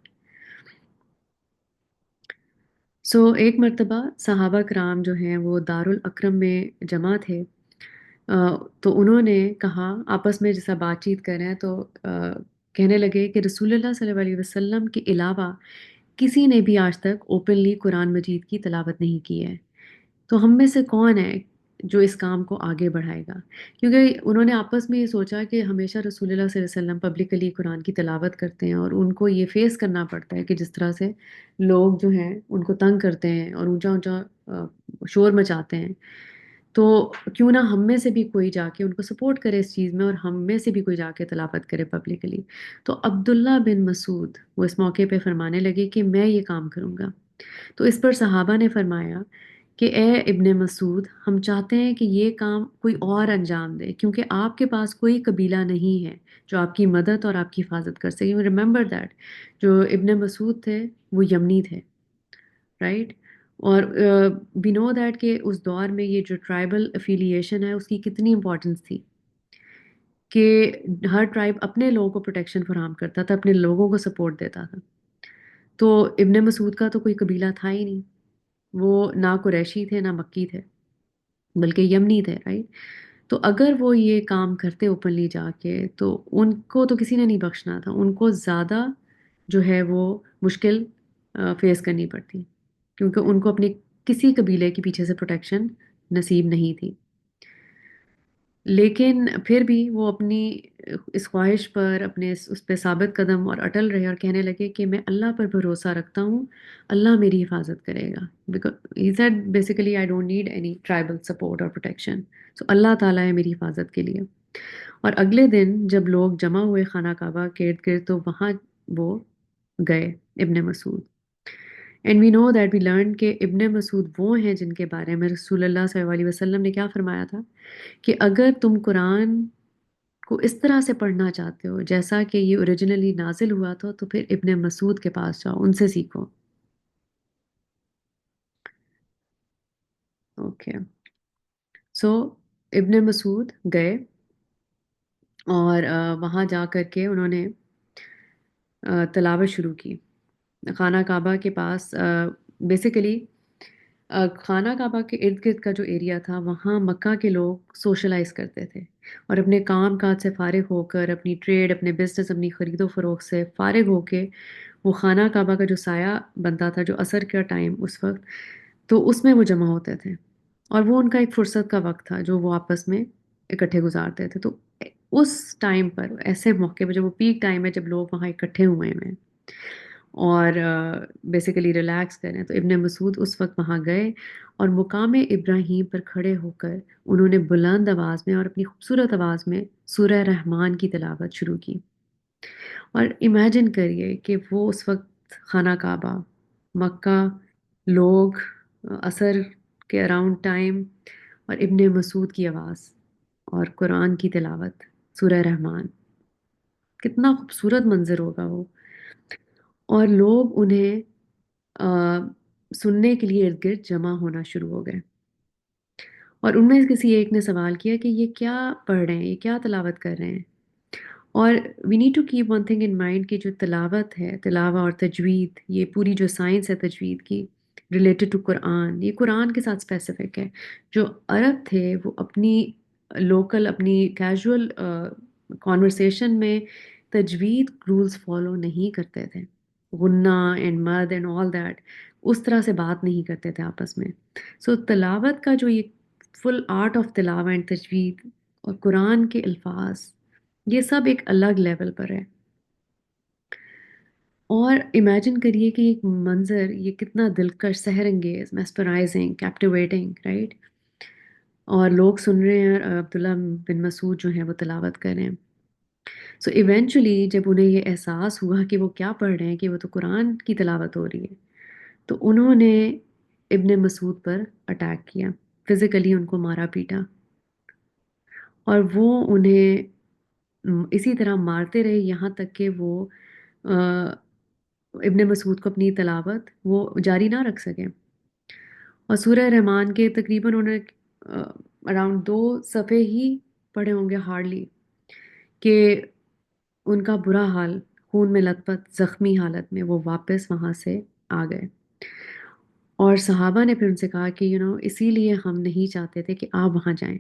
So ایک مرتبہ صحابہ کرام جو ہیں وہ دارالاکرم میں جمع تھے، تو انہوں نے کہا آپس میں جیسا بات چیت کر رہے ہیں تو کہنے لگے کہ رسول اللہ صلی اللہ علیہ وسلم کے علاوہ کسی نے بھی آج تک اوپنلی قرآن مجید کی تلاوت نہیں کی ہے، تو ہم میں سے کون ہے جو اس کام کو آگے بڑھائے گا؟ کیونکہ انہوں نے آپس میں یہ سوچا کہ ہمیشہ رسول اللہ صلی اللہ علیہ وسلم پبلکلی قرآن کی تلاوت کرتے ہیں اور ان کو یہ فیس کرنا پڑتا ہے کہ جس طرح سے لوگ جو ہیں ان کو تنگ کرتے ہیں اور اونچا اونچا شور مچاتے ہیں، تو کیوں نہ ہم میں سے بھی کوئی جا کے ان کو سپورٹ کرے اس چیز میں، اور ہم میں سے بھی کوئی جا کے تلاوت کرے پبلکلی. تو عبداللہ بن مسعود وہ اس موقع پہ فرمانے لگے کہ میں یہ کام کروں گا. تو اس پر صحابہ نے فرمایا کہ اے ابن مسعود، ہم چاہتے ہیں کہ یہ کام کوئی اور انجام دے، کیونکہ آپ کے پاس کوئی قبیلہ نہیں ہے جو آپ کی مدد اور آپ کی حفاظت کر سکے. ریممبر دیٹ جو ابن مسعود تھے وہ یمنی تھے، رائٹ؟ اور وی نو دیٹ کہ اس دور میں یہ جو ٹرائبل افیلیشن ہے اس کی کتنی امپورٹنس تھی، کہ ہر ٹرائب اپنے لوگوں کو پروٹیکشن فراہم کرتا تھا، اپنے لوگوں کو سپورٹ دیتا تھا. تو ابن مسعود کا تو کوئی قبیلہ تھا ہی نہیں، وہ نہ قریشی تھے نہ مکی تھے، بلکہ یمنی تھے، رائٹ؟ تو اگر وہ یہ کام کرتے اوپنلی جا کے تو ان کو تو کسی نے نہیں بخشنا تھا، ان کو زیادہ جو ہے وہ مشکل فیس کرنی پڑتی، کیونکہ ان کو اپنی کسی قبیلے کے پیچھے سے پروٹیکشن نصیب نہیں تھی۔ لیکن پھر بھی وہ اپنی اس خواہش پر اپنے اس پہ ثابت قدم اور اٹل رہے اور کہنے لگے کہ میں اللہ پر بھروسہ رکھتا ہوں، اللہ میری حفاظت کرے گا۔ He said basically I don't need any tribal support or protection. So اللہ تعالیٰ ہے میری حفاظت کے لیے۔ اور اگلے دن جب لوگ جمع ہوئے خانہ کعبہ کے ارد گرد تو وہاں وہ گئے ابن مسعود۔ And we know that we learn کہ ابن مسعود وہ ہیں جن کے بارے میں رسول اللہ صلی اللہ علیہ وسلم نے کیا فرمایا تھا کہ اگر تم قرآن کو اس طرح سے پڑھنا چاہتے ہو جیسا کہ یہ اوریجنلی نازل ہوا تھا تو پھر ابن مسعود کے پاس جاؤ، ان سے سیکھو۔ اوکے، سو ابن مسعود گئے اور وہاں جا کر کے انہوں نے تلاوت شروع کی خانہ کعبہ کے پاس۔ بیسیکلی خانہ کعبہ کے ارد گرد کا جو ایریا تھا وہاں مکہ کے لوگ سوشلائز کرتے تھے اور اپنے کام کاج سے فارغ ہو کر، اپنی ٹریڈ، اپنے بزنس، اپنی خرید و فروخت سے فارغ ہو کے وہ خانہ کعبہ کا جو سایہ بنتا تھا، جو عصر کا ٹائم اس وقت، تو اس میں وہ جمع ہوتے تھے اور وہ ان کا ایک فرصت کا وقت تھا جو وہ آپس میں اکٹھے گزارتے تھے۔ تو اس ٹائم پر، ایسے موقع پہ جب وہ پیک ٹائم ہے، جب لوگ وہاں اکٹھے ہوئے ہیں اور بیسیکلی ریلیکس کریں، تو ابن مسعود اس وقت وہاں گئے اور مقام ابراہیم پر کھڑے ہو کر انہوں نے بلند آواز میں اور اپنی خوبصورت آواز میں سورہ رحمان کی تلاوت شروع کی۔ اور امیجن کریے کہ وہ اس وقت خانہ کعبہ، مکہ، لوگ، عصر کے اراؤنڈ ٹائم، اور ابن مسعود کی آواز اور قرآن کی تلاوت، سورہ رحمان، کتنا خوبصورت منظر ہوگا وہ۔ اور لوگ انہیں سننے کے لیے ارد گرد جمع ہونا شروع ہو گئے اور ان میں کسی ایک نے سوال کیا کہ یہ کیا پڑھ رہے ہیں، یہ کیا تلاوت کر رہے ہیں؟ اور we need to keep one thing in mind کہ جو تلاوت ہے، تلاوہ اور تجوید، یہ پوری جو سائنس ہے تجوید کی ریلیٹڈ ٹو قرآن، یہ قرآن کے ساتھ اسپیسیفک ہے۔ جو عرب تھے وہ اپنی لوکل، اپنی کیجول کانورسیشن میں تجوید رولز فالو نہیں کرتے تھے، غنہ اینڈ مد اینڈ آل دیٹ، اس طرح سے بات نہیں کرتے تھے آپس میں۔ سو تلاوت کا جو یہ فل آرٹ آف تلاوہ اینڈ تجوید اور قرآن کے الفاظ، یہ سب ایک الگ لیول پر ہے۔ اور امیجن کریے کہ ایک منظر یہ کتنا دلکش، سحر انگیز، میسپرائزنگ، کیپٹیویٹنگ، رائٹ؟ اور لوگ سن رہے ہیں اور عبداللہ بن مسعود جو ہیں وہ تلاوت کر رہے ہیں۔ سو ایونچولی جب انہیں یہ احساس ہوا کہ وہ کیا پڑھ رہے ہیں، کہ وہ تو قرآن کی تلاوت ہو رہی ہے، تو انہوں نے ابن مسعود پر اٹیک کیا، فزیکلی ان کو مارا پیٹا، اور وہ انہیں اسی طرح مارتے رہے یہاں تک کہ وہ ابن مسعود کو اپنی تلاوت وہ جاری نہ رکھ سکے۔ اور سورہ رحمان کے تقریباً انہوں نے اراؤنڈ 2 صفحے ہی پڑھے ہوں گے ہارڈلی، کہ ان کا برا حال، خون میں لت پت، زخمی حالت میں وہ واپس وہاں سے آ گئے۔ اور صحابہ نے پھر ان سے کہا کہ اسی لیے ہم نہیں چاہتے تھے کہ آپ وہاں جائیں۔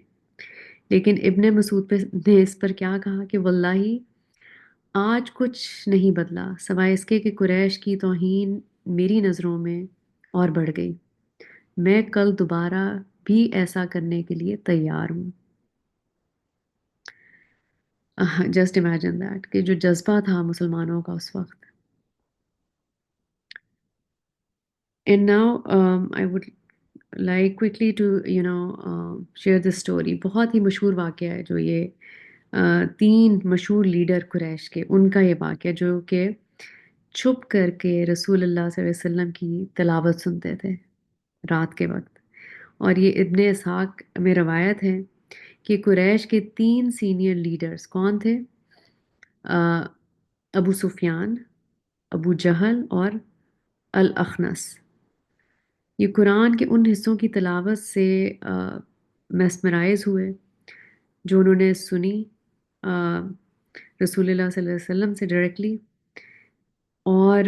لیکن ابن مسعود نے اس پر کیا کہا کہ واللہ آج کچھ نہیں بدلا سوائے اس کے کہ قریش کی توہین میری نظروں میں اور بڑھ گئی، میں کل دوبارہ بھی ایسا کرنے کے لیے تیار ہوں۔ جسٹ امیجن دیٹ کہ جو جذبہ تھا مسلمانوں کا اس وقت۔ And now I would like quickly to share this story. بہت ہی مشہور واقعہ ہے جو یہ 3 مشہور لیڈر قریش کے، ان کا یہ واقعہ جو کہ چھپ کر کے رسول اللہ صلی اللہ علیہ وسلم کی تلاوت سنتے تھے رات کے وقت۔ اور یہ ابن اسحاق میں روایت ہے کہ قریش کے 3 سینئر لیڈرز کون تھے؟ ابو سفیان، ابو جہل اور الاخنس۔ یہ قرآن کے ان حصوں کی تلاوت سے میسمرائز ہوئے جو انہوں نے سنی رسول اللہ صلی اللہ علیہ وسلم سے ڈائریکٹلی، اور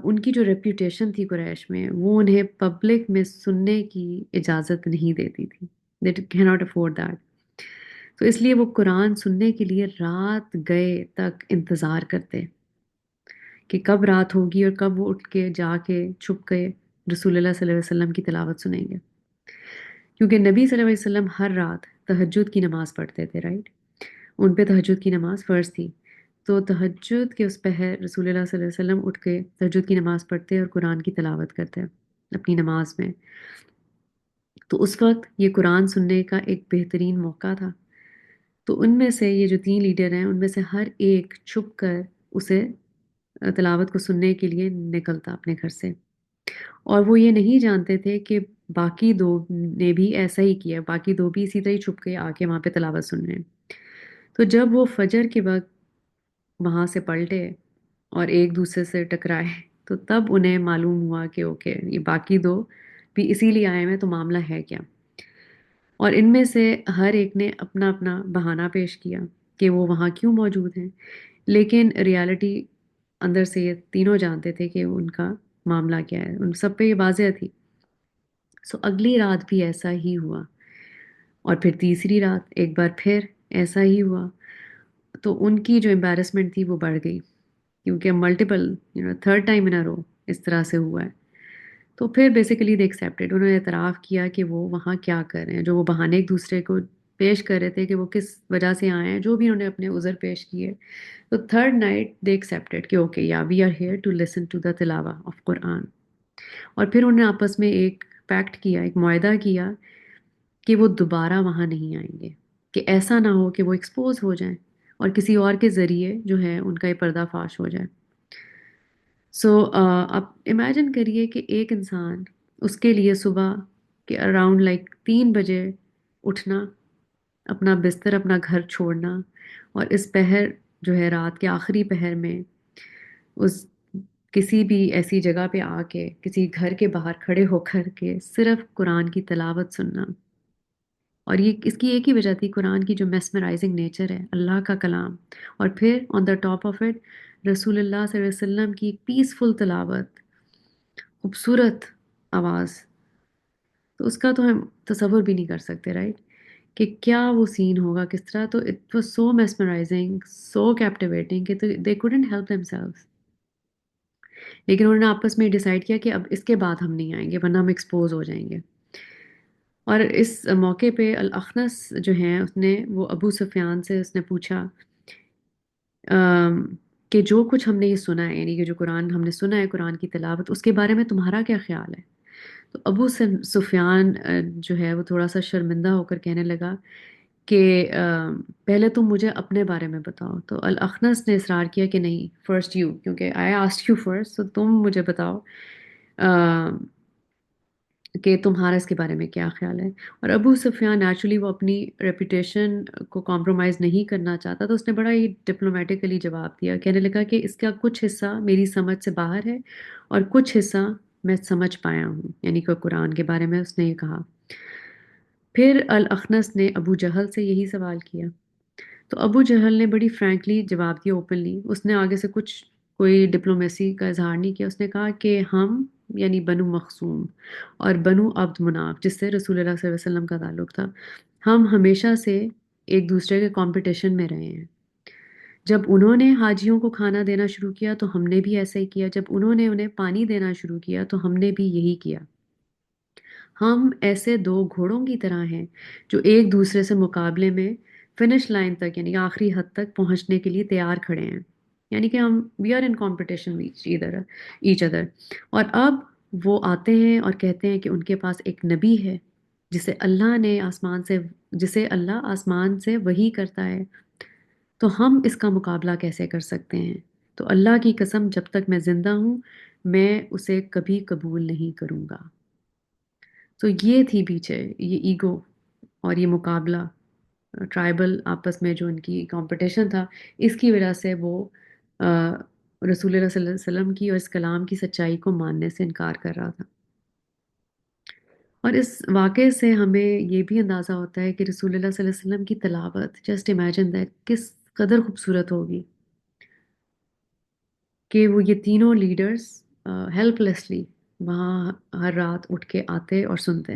ان کی جو ریپیوٹیشن تھی قریش میں، وہ انہیں پبلک میں سننے کی اجازت نہیں دیتی تھی۔ They cannot afford that. تو اس لیے وہ قرآن سننے کے لیے رات گئے تک انتظار کرتے کہ کب رات ہوگی اور کب وہ اٹھ کے جا کے چھپ کے رسول اللہ صلی اللہ علیہ وسلم کی تلاوت سنیں گے. کیونکہ نبی صلی اللہ علیہ وسلم ہر رات تہجد کی نماز پڑھتے تھے، رائٹ؟ ان پہ تہجد کی نماز فرض تھی. تو تہجد کے اس پہر رسول اللہ صلی اللہ علیہ وسلم اٹھ کے تہجد کی نماز پڑھتے اور قرآن کی تلاوت کرتے اپنی نماز میں. تو اس وقت یہ قرآن سننے کا ایک بہترین موقع تھا. تو ان میں سے یہ جو 3 لیڈر ہیں ان میں سے ہر ایک چھپ کر اسے تلاوت کو سننے کے لیے نکلتا اپنے گھر سے. اور وہ یہ نہیں جانتے تھے کہ باقی 2 نے بھی ایسا ہی کیا، باقی 2 بھی اسی طرح ہی چھپ کے آ کے وہاں پہ تلاوت سن رہے ہیں. تو جب وہ فجر کے وقت وہاں سے پلٹے اور ایک دوسرے سے ٹکرائے تو تب انہیں معلوم ہوا کہ اوکے یہ باقی 2 بھی اسی لیے آئے ہیں، تو معاملہ ہے کیا. اور ان میں سے ہر ایک نے اپنا اپنا بہانہ پیش کیا کہ وہ وہاں کیوں موجود ہیں، لیکن ریالٹی اندر سے یہ تینوں جانتے تھے کہ ان کا معاملہ کیا ہے، ان سب پہ یہ واضح تھی. سو اگلی رات بھی ایسا ہی ہوا، اور پھر تیسری رات ایک بار پھر ایسا ہی ہوا. تو ان کی جو امبیرسمنٹ تھی وہ بڑھ گئی، کیونکہ ملٹیپل تھرڈ ٹائم ان رو اس طرح سے ہوا ہے. تو پھر بیسیکلی دے ایکسیپٹیڈ، انہوں نے اعتراف کیا کہ وہ وہاں کیا کر رہے ہیں، جو وہ بہانے ایک دوسرے کو پیش کر رہے تھے کہ وہ کس وجہ سے آئے ہیں، جو بھی انہوں نے اپنے عذر پیش کیے. تو تھرڈ نائٹ دے ایکسیپٹیڈ کہ okay yeah we are here to listen to the تلاوہ آف قرآن. اور پھر انہوں نے آپس میں ایک پیکٹ کیا، ایک معاہدہ کیا کہ وہ دوبارہ وہاں نہیں آئیں گے، کہ ایسا نہ ہو کہ وہ ایکسپوز ہو جائیں اور کسی اور کے ذریعے جو ہے ان کا یہ پردہ فاش ہو جائے. سو آپ امیجن کریے کہ ایک انسان، اس کے لیے صبح کے اراؤنڈ 3 بجے اٹھنا، اپنا بستر اپنا گھر چھوڑنا، اور اس پہر جو ہے رات کے آخری پہر میں اس کسی بھی ایسی جگہ پہ آ کے کسی گھر کے باہر کھڑے ہو کر کے صرف قرآن کی تلاوت سننا. اور یہ اس کی ایک ہی وجہ تھی، قرآن کی جو میسمرائزنگ نیچر ہے، اللہ کا کلام، اور پھر آن دا ٹاپ آف اٹ رسول اللہ صلی اللہ علیہ وسلم کی پیسفل تلاوت، خوبصورت آواز. تو اس کا تو ہم تصور بھی نہیں کر سکتے، رائٹ، کہ کیا وہ سین ہوگا کس طرح. تو it was so mesmerising, so captivating کہ دے couldn't help themselves. لیکن انہوں نے آپس میں ڈیسائیڈ کیا کہ اب اس کے بعد ہم نہیں آئیں گے ورنہ ہم ایکسپوز ہو جائیں گے. اور اس موقع پہ الاخنس جو ہیں اس نے وہ ابو سفیان سے اس نے پوچھا کہ جو کچھ ہم نے یہ سنا ہے، یعنی کہ جو قرآن ہم نے سنا ہے قرآن کی تلاوت، اس کے بارے میں تمہارا کیا خیال ہے. تو ابو سفیان جو ہے وہ تھوڑا سا شرمندہ ہو کر کہنے لگا کہ پہلے تم مجھے اپنے بارے میں بتاؤ. تو الاخنس نے اصرار کیا کہ نہیں، فرسٹ یو، کیونکہ آئی آسکڈ یو فرسٹ، تو تم مجھے بتاؤ کہ تمہارا اس کے بارے میں کیا خیال ہے. اور ابو سفیان نیچرلی وہ اپنی ریپوٹیشن کو کمپرومائز نہیں کرنا چاہتا، تو اس نے بڑا ہی ڈپلومیٹکلی جواب دیا، کہنے لگا کہ اس کا کچھ حصہ میری سمجھ سے باہر ہے اور کچھ حصہ میں سمجھ پایا ہوں، یعنی کہ قرآن کے بارے میں اس نے یہ کہا. پھر الاخنس نے ابو جہل سے یہی سوال کیا. تو ابو جہل نے بڑی فرینکلی جواب دیا، اوپنلی. اس نے آگے سے کچھ کوئی ڈپلومیسی کا اظہار نہیں کیا. اس نے کہا کہ ہم، یعنی بنو مخزوم اور بنو عبد مناف، جس سے رسول اللہ صلی اللہ علیہ وسلم کا تعلق تھا، ہم ہمیشہ سے ایک دوسرے کے کمپٹیشن میں رہے ہیں. جب انہوں نے حاجیوں کو کھانا دینا شروع کیا تو ہم نے بھی ایسا ہی کیا، جب انہوں نے انہیں پانی دینا شروع کیا تو ہم نے بھی یہی کیا. ہم ایسے 2 گھوڑوں کی طرح ہیں جو ایک دوسرے سے مقابلے میں فنش لائن تک، یعنی آخری حد تک پہنچنے کے لیے تیار کھڑے ہیں. یعنی کہ ہم we are in competition each other. اور اب وہ آتے ہیں اور کہتے ہیں کہ ان کے پاس ایک نبی ہے جسے اللہ آسمان سے وحی کرتا ہے، تو ہم اس کا مقابلہ کیسے کر سکتے ہیں. تو اللہ کی قسم جب تک میں زندہ ہوں میں اسے کبھی قبول نہیں کروں گا. تو یہ تھی پیچھے یہ ایگو اور یہ مقابلہ، ٹرائبل آپس میں جو ان کی کمپٹیشن تھا، اس کی وجہ سے وہ رسول اللہ صلی اللہ علیہ وسلم کی اور اس کلام کی سچائی کو ماننے سے انکار کر رہا تھا. اور اس واقعے سے ہمیں یہ بھی اندازہ ہوتا ہے کہ رسول اللہ صلی اللہ علیہ وسلم کی تلاوت، جسٹ امیجن دیٹ، کس قدر خوبصورت ہوگی کہ وہ یہ تینوں لیڈرز ہیلپ لیسلی وہاں ہر رات اٹھ کے آتے اور سنتے.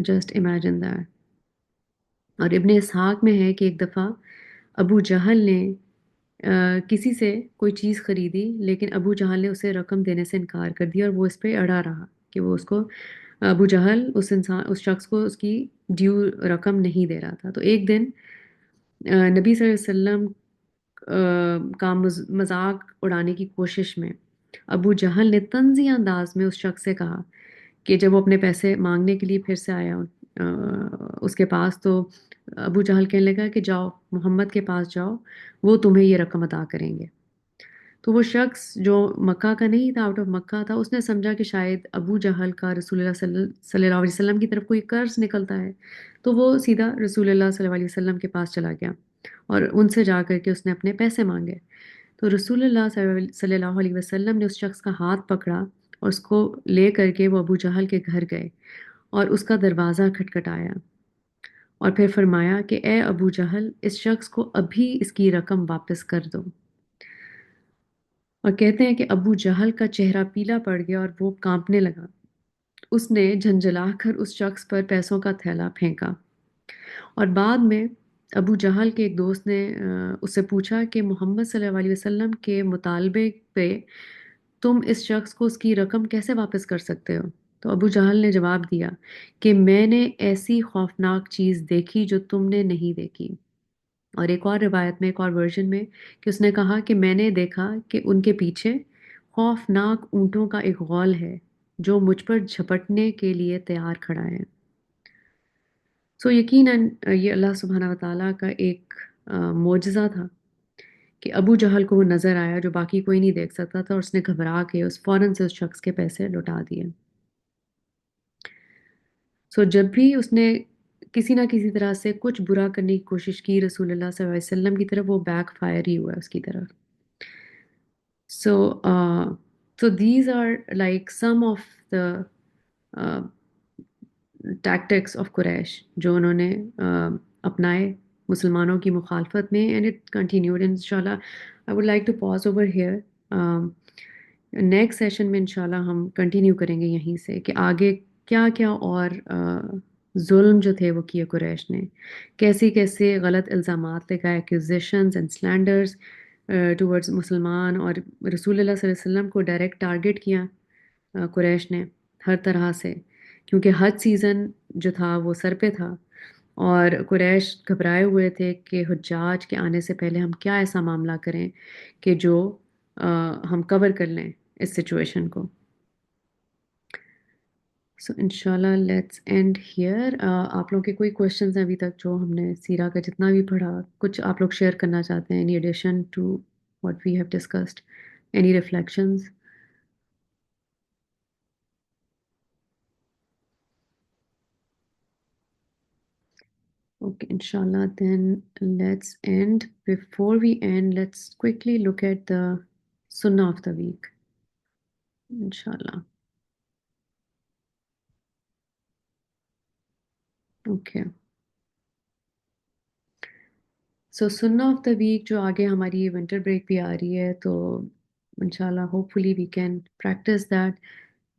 Just imagine that. اور ابن اسحاق میں ہے کہ ایک دفعہ ابو جہل نے کسی سے کوئی چیز خریدی، لیکن ابو جہل نے اسے رقم دینے سے انکار کر دیا اور وہ اس پہ اڑا رہا کہ وہ اس کو، ابو جہل اس شخص کو اس کی ڈیو رقم نہیں دے رہا تھا. تو ایک دن نبی صلی اللہ علیہ وسلم کا مذاق اڑانے کی کوشش میں ابو جہل نے طنزی انداز میں اس شخص سے کہا کہ جب وہ اپنے پیسے مانگنے کے لیے پھر سے آیا اس کے پاس، تو ابو جہل کہنے لگا کہ جاؤ محمد کے پاس جاؤ، وہ تمہیں یہ رقم ادا کریں گے. تو وہ شخص جو مکہ کا نہیں تھا، آؤٹ آف مکہ تھا، اس نے سمجھا کہ شاید ابو جہل کا رسول اللہ صلی اللہ علیہ وسلم کی طرف کوئی قرض نکلتا ہے، تو وہ سیدھا رسول اللہ صلی اللہ علیہ وسلم کے پاس چلا گیا اور ان سے جا کر کے اس نے اپنے پیسے مانگے. تو رسول اللہ صلی اللہ علیہ وسلم نے اس شخص کا ہاتھ پکڑا اور اس کو لے کر کے وہ ابو جہل کے گھر گئے اور اس کا دروازہ کھٹکھٹایا اور پھر فرمایا کہ اے ابو جہل، اس شخص کو ابھی اس کی رقم واپس کر دو. اور کہتے ہیں کہ ابو جہل کا چہرہ پیلا پڑ گیا اور وہ کانپنے لگا. اس نے جھنجھلا کر اس شخص پر پیسوں کا تھیلا پھینکا. اور بعد میں ابو جہل کے ایک دوست نے اس سے پوچھا کہ محمد صلی اللہ علیہ وسلم کے مطالبے پہ تم اس شخص کو اس کی رقم کیسے واپس کر سکتے ہو؟ تو ابو جہل نے جواب دیا کہ میں نے ایسی خوفناک چیز دیکھی جو تم نے نہیں دیکھی. اور ایک اور روایت میں، ایک اور ورژن میں، کہ اس نے کہا کہ میں نے دیکھا کہ ان کے پیچھے خوفناک اونٹوں کا ایک غول ہے جو مجھ پر جھپٹنے کے لیے تیار کھڑا ہے. سو یقیناً یہ اللہ سبحانہ و تعالیٰ کا ایک معجزہ تھا کہ ابو جہل کو وہ نظر آیا جو باقی کوئی نہیں دیکھ سکتا تھا، اور اس نے گھبرا کے فوراً سے اس شخص کے پیسے لوٹا دیے. سو جب بھی اس نے کسی نہ کسی طرح سے کچھ برا کرنے کی کوشش کی رسول اللہ صلی اللہ علیہ وسلم کی طرف، وہ بیک فائر ہی ہوا ہے اس کی طرف. So these are like some of the uh, tactics of Quraysh جو انہوں نے اپنائے مسلمانوں کی مخالفت میں. and it continued. انشاءاللہ I would like to pause over here. Next session میں انشاءاللہ ہم کنٹینیو کریں گے یہیں سے کہ آگے کیا کیا اور ظلم جو تھے وہ کیے قریش نے، کیسے کیسے غلط الزامات لگائے، ایکوزیشنز اینڈ سلینڈرز ٹورڈز مسلمان، اور رسول اللہ صلی اللہ علیہ وسلم کو ڈائریکٹ ٹارگٹ کیا قریش نے ہر طرح سے، کیونکہ حج سیزن جو تھا وہ سر پہ تھا اور قریش گھبرائے ہوئے تھے کہ حجاج کے آنے سے پہلے ہم کیا ایسا معاملہ کریں کہ جو ہم کور کر لیں اس سچویشن کو. سو انشاءاللہ لیٹس اینڈ ہیئر. آپ لوگوں کے کوئی کویشچنز ہیں ابھی تک جو ہم نے سیرہ کا جتنا بھی پڑھا، کچھ آپ لوگ شیئر کرنا چاہتے ہیں any addition to what we have discussed, any reflections? Okay, inshallah, then let's end. Before we end, let's quickly look at the Sunnah of the week. Inshallah. Okay. سو سنہ آف دا ویک جو آگے ہماری ونٹر بریک بھی آ رہی ہے، تو انشاءاللہ hopefully we can practice that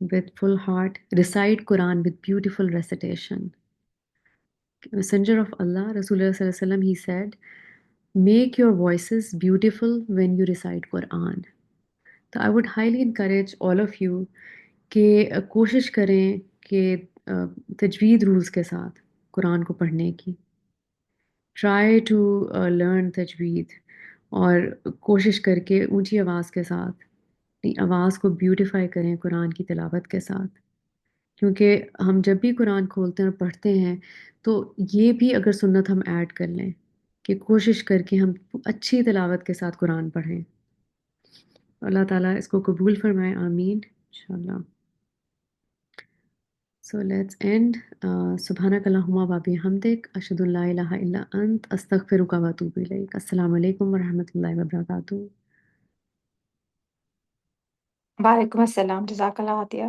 with full heart. Recite Quran with beautiful recitation. Messenger of Allah, Rasulullah sallallahu alaihi wasallam, he said, make your voices beautiful when you recite Quran. تو I would highly encourage all of you کہ کوشش کریں کہ تجوید رولز کے ساتھ قرآن کو پڑھنے کی. ٹرائی ٹو لرن تجوید، اور کوشش کر کے اونچی آواز کے ساتھ اپنی آواز کو بیوٹیفائی کریں قرآن کی تلاوت کے ساتھ. کیونکہ ہم جب بھی قرآن کھولتے ہیں اور پڑھتے ہیں تو یہ بھی اگر سنت ہم ایڈ کر لیں کہ کوشش کر کے ہم اچھی تلاوت کے ساتھ قرآن پڑھیں. اللہ تعالیٰ اس کو قبول فرمائے، آمین انشاءاللہ. So let's end. سبحانک اللہم و بحمدک، اشہد ان لا الہ الا انت، استغفرک و اتوب الیک. السلام علیکم ورحمۃ اللہ وبرکاتہ. وعلیکم السلام، جزاک اللہ عطیہ.